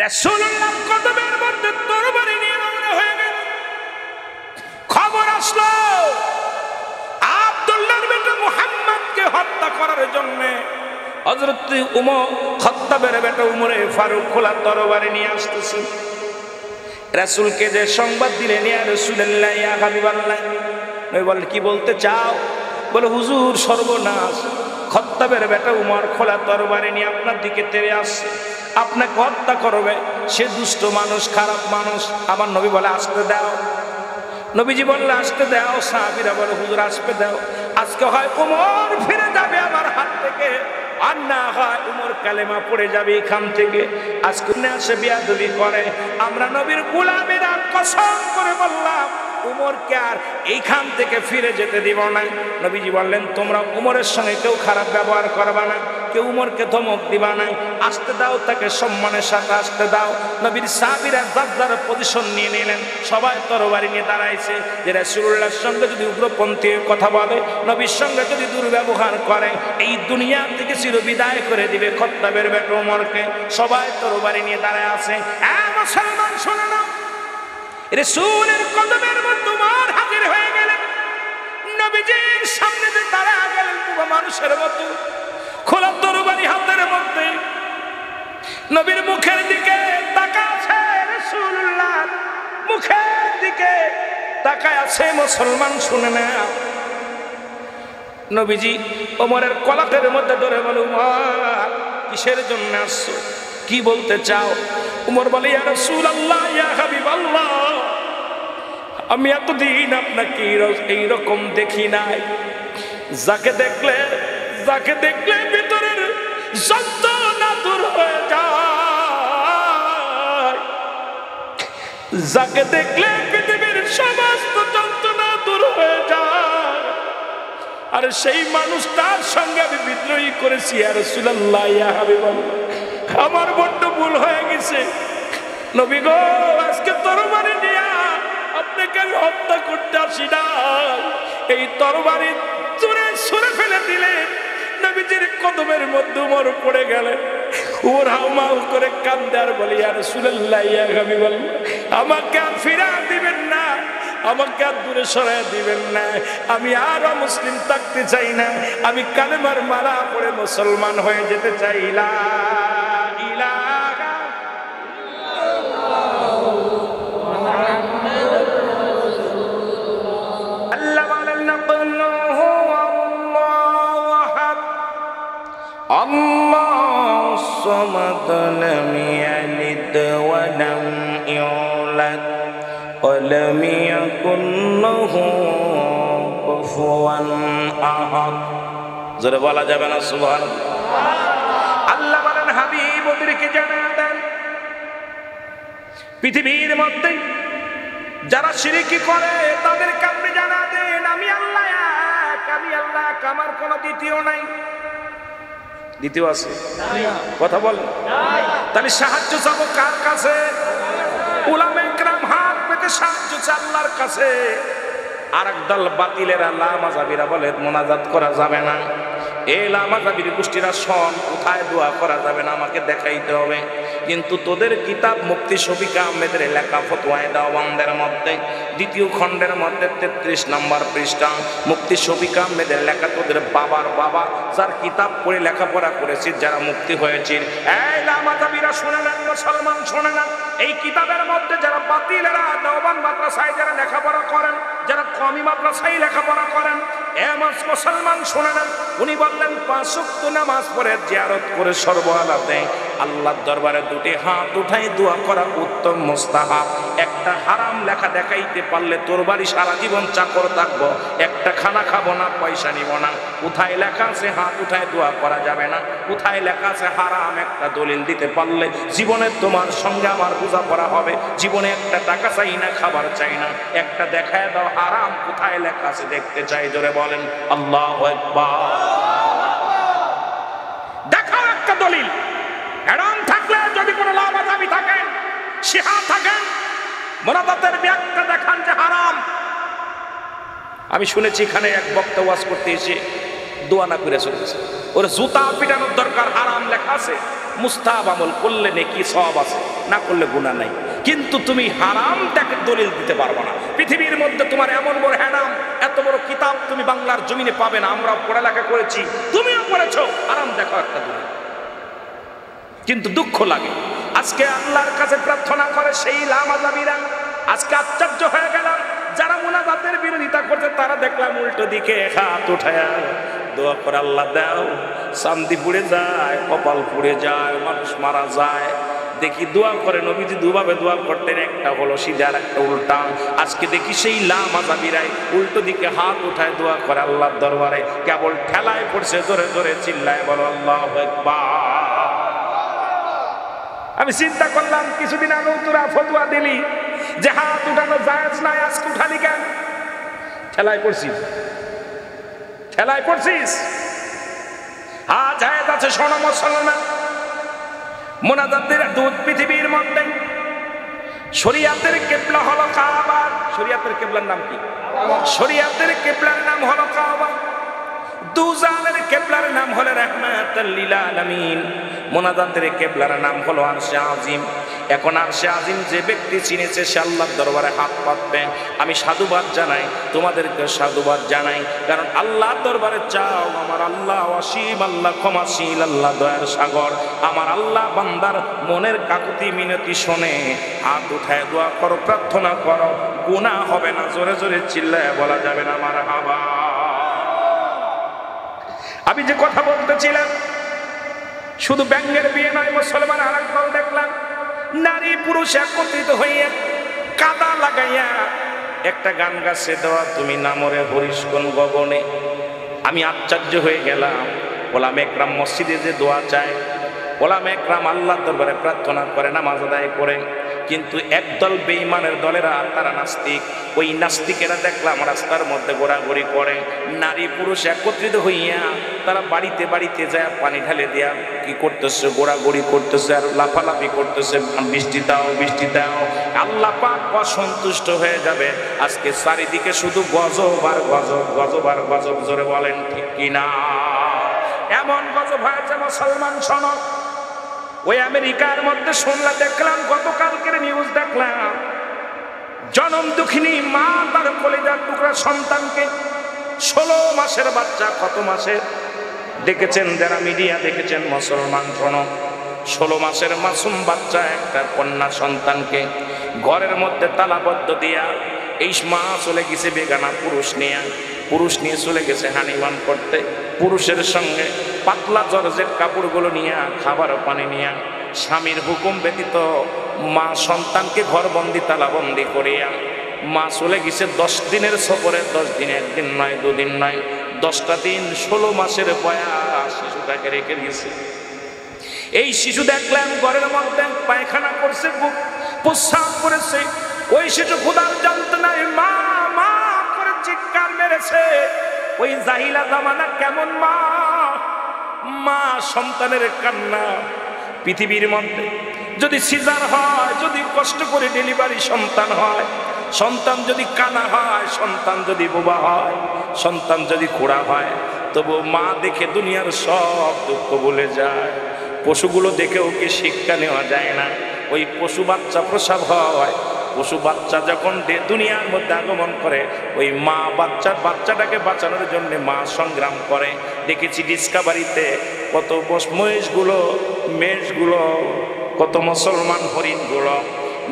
রাসূলুল্লাহ কদমের মধ্যে তরবারি নিয়ে রওনা হয়ে গেল। খবর আসলো আব্দুল্লাহর বেটা মুহাম্মদকে হত্যা করার জন্য হযরত উমর খাত্তাবের বেটা উমরে ফারুক খোলা তরবারি নিয়ে আসতেছে। রাসূলকে যে সংবাদ দিলেন, ইয়া রাসূলুল্লাহ ইয়া হাবিবাল্লাহ, নবী বলেন কি বলতে চাও? বলে হুজুর সর্বনাশ, খাত্তাবের বেটা উমর খোলা তরবারি নিয়ে আপনার দিকে তেড়ে আসছে, আপনাকে হত্যা করবে। সে দুষ্ট মানুষ, খারাপ মানুষ। আমার নবী বলে আসতে দাও। নবীজি বললে আসতে দাও। সাহাবীরা বলে হুজুর আসতে দাও, আজকে হয় উমর ফিরে যাবে আমার হাত থেকে, আর না হয় উমর কালেমা পড়ে যাবে এখান থেকে। আজকে আসে বিয়াদবি করে। আমরা নবীর গোলামেরা কসম করে বললাম উমরকে আর এইখান থেকে ফিরে যেতে দিব না। নবীজি বললেন তোমরা উমরের সঙ্গে কেউ খারাপ ব্যবহার করবা না, কেউ উমরকে ধমক দিবা না, আসতে দাও, তাকে সম্মানের সাথে আসতে দাও। নবীর সাহাবীরা যার পজিশন নিয়ে নিলেন, সবাই তরবারি নিয়ে দাঁড়াইছে যে রাসূলুল্লাহর সঙ্গে যদি উগ্রপন্থী কথা বলে, নবীর সঙ্গে যদি দুর্ব্যবহার করে, এই দুনিয়া থেকে চিরবিদায় করে দিবে খাত্তাবের বেটা উমরকে। সবাই তরবারি নিয়ে দাঁড়ায় আছে। মুসলমান শুনে নাও, রাসূলের কদমের মধ্যে উমর হাজির হয়ে গেলেন। নবীজির সামনে যে দাঁড়ায় গেলেন পুরো মানুষের মতো, খোলা তরবারি হাতের মধ্যে। নবীর মুখের দিকে তাকাছে, রাসূলুল্লাহ মুখের দিকে তাকায় আছে। মুসলমান শুনে নাও, নবীজি ওমরের কলাতের মধ্যে ধরে বলে উমর কিসের জন্য আসছো, কি বলতে চাও? উমর বলে ইয়া রাসূলুল্লাহ ইয়া হাবিবাল্লাহ, আমি এতদিন আপনাকে এইরকম দেখি নাই। যাকে দেখলে ভিতরের যন্ত্রণা দূর হয়ে যায়, যাকে দেখলে পৃথিবীর সমস্ত যন্ত্রণা দূর হয়ে যায়, আর সেই মানুষটার সঙ্গে আমি বিদ্রোহী করেছি। ইয়া রাসূলুল্লাহ ইয়া হাবিবাল্লাহ, আমার বড্ড ভুল হয়ে গেছে। নবী গো, আজকে তরবারি নিয়ে আপনাকে আমি হত্যা করতে আসি না। এই তরবারি ছুঁড়ে ফেলে দিলেন। নবীজির কদমের মধ্যে উমর পড়ে গেলেন। উমর হাউমাউ করে কান্দে আর বলে ইয়া রাসূলুল্লাহ ইয়া হাবিবাল্লাহ, আমাকে আর ফিরা দিবেন না, আমাকে আর দূরে সরায় দিবেন না। আমি আরো মুসলিম থাকতে চাই না, আমি কালেমার মালা পড়ে মুসলমান হয়ে যেতে চাই। লা ইলাহা আল্লাহ বলেন না কুল্লুহু আল্লাহু আহাদ আল্লাহুস সামাদ লাম ইয়ালিদ ওয়া লাম ইউলাদ ولم يكن له كفوا احد। জোরে বলা যাবে না সুবহানাল্লাহ? আল্লাহ বলেন হাবিব ওদেরকে জানিয়ে দেন, পৃথিবীর মধ্যে যারা শিরকি করে তাদেরকে আপনি জানিয়ে দেন আমি আল্লাহ এক, আমি আল্লাহ এক, আমার কোনো দ্বিতীয় নাই। দ্বিতীয় আছে? কথা বল। তাহলে সাহায্য চাবো কার কাছে? উলামায়ে কেরাম হাত পেতে সাহায্য চায় আল্লাহর কাছে। আর একদল বাতিলেরা লামাযাবিরা বলে মোনাজাত করা যাবে না। এই লামাযাবির গোষ্ঠীরা শোন, কোথায় দোয়া করা যাবে না আমাকে দেখাইতে হবে। কিন্তু তোদের কিতাব মুফতি শফিক আহমেদের লেখা ফতোয়ায়ে দেওবন্দের মধ্যে ২য় খণ্ডের মধ্যে ৩৩ নম্বর পৃষ্ঠা, মুফতি শফিক আহমেদের লেখা, তোদের বাবার বাবা যার কিতাব পড়ে লেখাপড়া করেছে, যারা মুফতি হয়েছে, এই লামাযাবিরা শুনে নেন, মুসলমান শুনে নেন, এই কিতাবের মধ্যে যারা বাতিলেরা দেওবন্দ মাদ্রাসায় যারা লেখাপড়া করেন, যারা কওমি মাদ্রাসায় লেখাপড়া করেন, মুসলমান শুনে নেন, উনি বললেন ৫ ওয়াক্ত নামাজ পড়ে জিয়ারত করে সর্বহালাতে আল্লাহর দরবারে দুটি হাত উঠাই দোয়া করা উত্তম মুস্তাহাব। একটা হারাম লেখা দেখাইতে পারলে তোর বাড়ি সারা জীবন চাকর থাকবো, একটা খানা খাবো না, পয়সা নিব না। কোথায় লেখা আছে হাত উঠায় দোয়া করা যাবে না? কোথায় লেখা আছে হারাম একটা দলিল দিতে পারলে জীবনে তোমার সঙ্গে আমার বোঝাপড়া হবে। জীবনে একটা টাকা চাই না, খাবার চাই না, একটা দেখায় দাও হারাম কোথায় লেখা আছে দেখতে চাই। জোরে বলেন আল্লাহু আকবার। দেখাও একটা দলিল। হারাম থাকলে যদি কোনো লামাযাবি থাকেন, শিয়া থাকেন, মোনাজাতের ব্যাখ্যা দেখান যে হারাম। আমি শুনেছি এখানে এক বক্তা ওয়াজ করতে এসে দোয়া না করে চলে গেছে। ওর জুতা পিটানোর দরকার, হারাম লেখা আছে, মুস্তাহাব আমল করলে নেকি সওয়াব আছে, না করলে গুনাহ নাই। কিন্তু তুমি হারাম দেখে দলিল দিতে পারবে না। পৃথিবীর মধ্যে তোমার এমন বড় হারাম, এত বড় কিতাব তুমি বাংলার জমিনে পাবে না। আমরা পড়ালেখা করেছি, তুমিও পড়েছো, হারাম দেখো একটা দলিল। কিন্তু দুঃখ লাগে আজকে আল্লাহর কাছে প্রার্থনা করে সেই লামাযাবিরা। আজকে আশ্চর্য হয়ে গেলাম, যারা মুনাজাতের বিরোধিতা করছে তারা দেখলাম উল্টো দিকে হাত উঠায়া দোয়া করে, আল্লাহ দাও, চান্দি পুড়ে যায়, কপাল পুড়ে যায়, মানুষ মারা যায়। দেখি দোয়া করে, নবীজি দুভাবে দোয়া করতেন, একটা হলো সিধা আর একটা উল্টা। আজকে দেখি সেই লামাযাবিরাই উল্টো দিকে হাত উঠায় দোয়া করে আল্লাহর দরবারে, কেবল ঠেলায় পড়ছে, জোরে জোরে চিল্লায় বলো আল্লাহু আকবার। আমি চিন্তা করলাম, কিছুদিন আগে তোরা ফতোয়া দিলি যে হাত উঠানো জায়েজ নাই, আজকে উঠালি কেন? ঠেলায় পড়ছিস, ঠেলায় পড়ছিস। হাত জায়েজ আছে, শোনো মুসলমান, মুনাজাতের দুধ পৃথিবীর মধ্যে শরিয়াতের কিবলা হলো কাবা। শরিয়াতের কিবলার নাম কি? শরিয়াতের কিবলার নাম হলো কাবা। দুজানের কিবলার নাম হলো রাহমাতাল লিল আলামিন। মুনাজাতের কিবলার নাম হলো আরশে আজিম। এখন আরশে আজিম যে ব্যক্তি চিনেছে সে আল্লাহর দরবারে হাত পাতবে। আমি সাধুবাদ জানাই, তোমাদেরকে সাধুবাদ জানাই, কারণ আল্লাহর দরবারে চাও। আমার আল্লাহ অসীম, আল্লাহ ক্ষমাশীল, আল্লাহ দয়ার সাগর। আমার আল্লাহ বান্দার মনের কাকুতি মিনতি শোনে। হাত উঠায় দোয়া করো, প্রার্থনা করো, গুনাহ হবে না। জোরে জোরে চিল্লায় বলা যাবে না মারহাবা। আমি যে কথা বলতেছিলাম, শুধু ব্যাঙ্গের বিয়ে নয় মুসলমান, আর একদল দেখলাম নারী পুরুষ একত্রিত হইয়া কাদা লাগাইয়া একটা গান গাছে, দেওয়া তুমি নামরে হরিশ কোন গগনে। আমি আশ্চর্য হয়ে গেলাম। ওলামা একরাম মসজিদে যে দোয়া চায়, ওলামা একরাম আল্লাহর দরবারে প্রার্থনা করে, নামাজ আদায় করে, কিন্তু একদল বেঈমানের দলেরা, তারা নাস্তিক। ওই নাস্তিকেরা দেখলাম রাস্তার মধ্যে ঘোরাঘুরি করে, নারী পুরুষ একত্রিত হইয়া তারা বাড়িতে বাড়িতে যায় পানি ঢালে দিয়া কি করতেছে, ঘোরাঘুরি করতেছে আর লাফালাফি করতেছে, বৃষ্টি দাও, বৃষ্টি দাও। আল্লাহ পাক অসন্তুষ্ট হয়ে যাবে। আজকে চারিদিকে শুধু গজব আর গজব, গজব আর গজব। জোরে বলেন ঠিক কিনা? এমন গজব হয়েছে মুসলমান, শোনো। ওই আমেরিকার মধ্যে শুনলাম, দেখলাম গতকালকের নিউজ দেখলাম, জনম দুঃখিনী মা তার কলিজার টুকরা সন্তানকে, 16 মাসের বাচ্চা, কত মাসের দেখেছেন যারা মিডিয়া দেখেছেন মুসলমান, শোনো, 16 মাসের মাসুম বাচ্চা একটা কন্যা সন্তানকে ঘরের মধ্যে তালাবদ্ধ দিয়া এই মা চলে গেছে বেগানা পুরুষ নিয়ে চলে গেছে হানিমান করতে। পুরুষের সঙ্গে পাতলা জর্জেট কাপড়গুলো নিয়ে, খাবার পানি নিয়ে, স্বামীর হুকুম ব্যতীত মা সন্তানকে ঘরবন্দি তালাবন্দি করিয়া মা চলে গেছে 10 দিনের সফরে। 10 দিন, একদিন নয়, 2 দিন নয়, 10টা দিন, 16 মাসের বয়স শিশুটাকে রেখে দিয়েছে। এই শিশু দেখলাম ঘরের মধ্যে পায়খানা করছে, প্রস্রাব করেছে। ওই শিশু ক্ষুধার যন্ত্রণায় মা মা করে চিৎকার মেরেছে। ওই জাহিলা জামানা কেমন মা, মা সন্তানের কান্না। পৃথিবীর মধ্যে যদি সিজার হয়, যদি কষ্ট করে ডেলিভারি সন্তান হয়, সন্তান যদি কানা হয়, সন্তান যদি বোবা হয়, সন্তান যদি খোড়া হয়, তবু মা দেখে দুনিয়ার সব দুঃখ ভুলে যায়। পশুগুলো দেখেও কি শিক্ষা নেওয়া যায় না? ওই পশু বাচ্চা প্রসব হয়, পশু বাচ্চা যখন দুনিয়ার মধ্যে আগমন করে, ওই মা বাচ্চাটাকে বাঁচানোর জন্য মা সংগ্রাম করে। দেখেছি ডিসকাভারিতে কত মেষগুলো, কত মুসলমান হরিণগুলো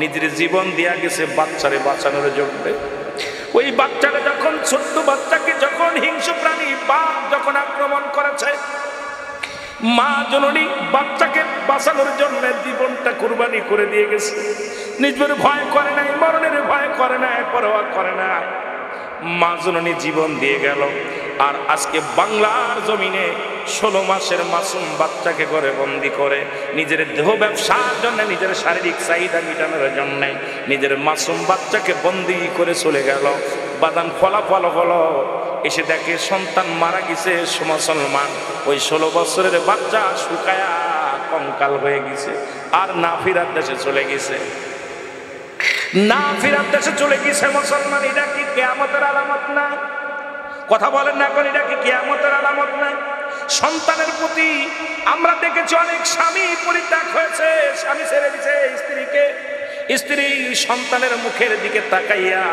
নিজের জীবন দিয়া গেছে বাচ্চারে বাঁচানোর জন্য। ওই বাচ্চাটা যখন, ছোট্ট বাচ্চাকে যখন হিংস্র প্রাণী বাঘ যখন আক্রমণ করেছে, মা জননী বাচ্চাকে বাঁচানোর জন্য জীবনটা কুরবানি করে দিয়ে গেছে। নিজের ভয় করে নাই, মরণের ভয় করে নাই, পরোয়া করে নাই, মা জননী জীবন দিয়ে গেল। আর আজকে বাংলার জমিনে 16 মাসের মাসুম বাচ্চাকে ঘরে বন্দি করে নিজের দেহ ব্যবসার জন্য, নিজের শারীরিক চাহিদা মেটানোর জন্য নিজের মাসুম বাচ্চাকে বন্দি করে চলে গেল। বাদান ফলাফল হলো, এসে দেখে সন্তান মারা গেছে মুসলমান। ওই 16 বছরের বাচ্চা শুকায়া কঙ্কাল হয়ে গেছে, আর না ফিরার দেশে চলে গেছে, না ফিরার দেশে চলে গেছে মুসলমান। এটা কি কিয়ামতের আলামত না? কথা বলেন না, এখন এটা কি কিয়ামতের আলামত না? সন্তানের প্রতি আমরা দেখেছি অনেক স্বামী পরিত্যাগ হয়েছে, স্বামী ছেড়ে দিয়েছে স্ত্রীকে, স্ত্রী সন্তানের মুখের দিকে তাকাইয়া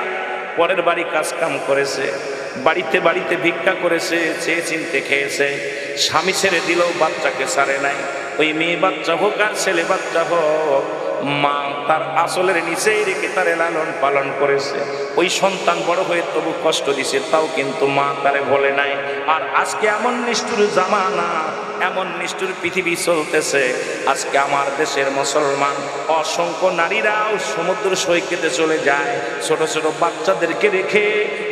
পরের বাড়ি কাজ কাম করেছে, বাড়িতে বাড়িতে ভিক্ষা করেছে, চেয়ে চিনতে খেয়েছে, স্বামী ছেড়ে দিলেও বাচ্চাকে ছাড়ে নাই। ওই মেয়ে বাচ্চা হোক আর ছেলে বাচ্চা হোক, মা তার আসলের নিচেই রেখে তারে লালন পালন করেছে। ওই সন্তান বড় হয়ে তবু কষ্ট দিছে, তাও কিন্তু মা তারে বলে নাই। আর আজকে এমন নিষ্ঠুর জামানা, এমন নিষ্ঠুর পৃথিবী চলতেছে, আজকে আমার দেশের মুসলমান অসংখ্য নারীরাও সমুদ্র সৈকতে চলে যায়, ছোট ছোট বাচ্চাদেরকে রেখে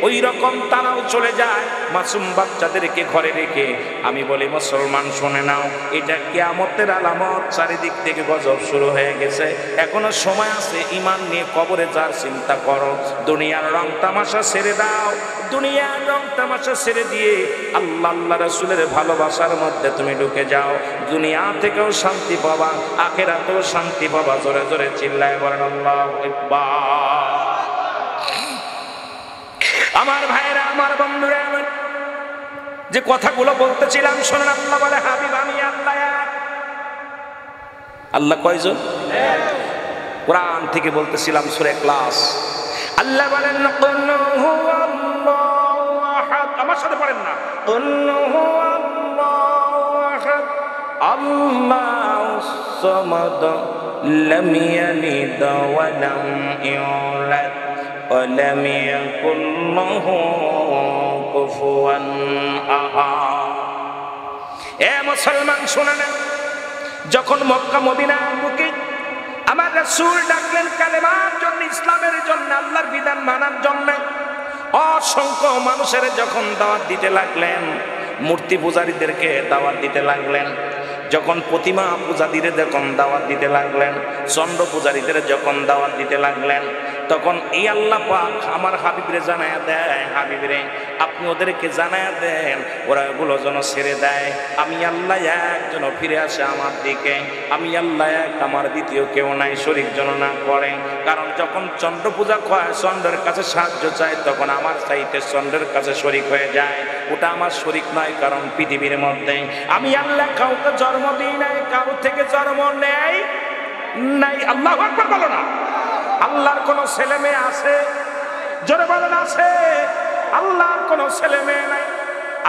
ওই রকম তারাও চলে যায়, মাসুম বাচ্চাদেরকে ঘরে রেখে। আমি বলি মুসলমান শুনে নাও, এটা কিয়ামতের আলামত। চারিদিক থেকে গজব শুরু হয়ে গেছে, এখনো সময় আছে, ইমান নিয়ে কবরে যার চিন্তা করো। দুনিয়ার রং তামাশা ছেড়ে দাও, দুনিয়ার রং তামাশা ছেড়ে দিয়ে আল্লাহ আল্লাহ রাসূলের ভালোবাসার মধ্যে তুমি ঢুকে যাও। দুনিয়া থেকেও শান্তি পাবা, আখিরাতেও শান্তি পাবা। জোরে জোরে চিল্লায় বলেন আল্লাহু আকবার। আমার ভাইরা, আমার বন্ধুরা, যে কথাগুলো বলতেছিলাম শোনেন। আল্লাহ বলে, হাবিব আমি আল্লাহ এক। আল্লাহ কয়জন? কোরআন থেকে বলতেছিলাম সূরা ইখলাস। আল্লাহ বলেন কুল হুয়াল্লাহু আহাদ। আমার সাথে পড়েন না, কুল হুয়াল্লাহু আহাদ আল্লাহুস সামাদ লাম ইয়ালিদ ওয়া লাম ইউলাদ ওয়া লাম ইয়াকুল লাহু কুফুয়ান আহাদ। এ মুসলমান শুনে নেন, যখন মক্কা মদিনার বুকে আমার রাসূল ডাকলেন কালেমার জন্য, ইসলামের জন্য, আল্লাহর বিধান মানার জন্য, অসংখ্য মানুষের যখন দাওয়াত দিতে লাগলেন, মূর্তি পূজারীদেরকে দাওয়াত দিতে লাগলেন, যখন প্রতিমা পূজারীদের যখন দাওয়াত দিতে লাগলেন, চন্দ্র পূজারীদের যখন দাওয়াত দিতে লাগলেন, তখন এই আল্লাহ পাক আমার হাবিবরে জানায়া দেয়, হাবিবরে আপনি ওদেরকে জানায়া দেন ওরা এগুলো যেন ছেড়ে দেয়। আমি আল্লাহ এক, যেন ফিরে আসে আমার দিকে। আমি আল্লাহ এক, আমার দ্বিতীয় কেউ নাই, শরীক যেন না করে। কারণ যখন চন্দ্র পূজা হয়, চন্দ্রের কাছে সাহায্য চায়, তখন আমার চাইতে চন্দ্রের কাছে শরীক হয়ে যায়। ওটা আমার শরীক নয়, কারণ পৃথিবীর মধ্যে আমি আল্লাহ কাউকে জন্ম দিই নাই, কারো থেকে জন্ম নেই নাই। আল্লাহু আকবার বলো না। আল্লাহর কোন ছেলে মেয়ে আছে? জোরে বলেন আছে? আল্লাহর কোন ছেলে মেয়ে নাই,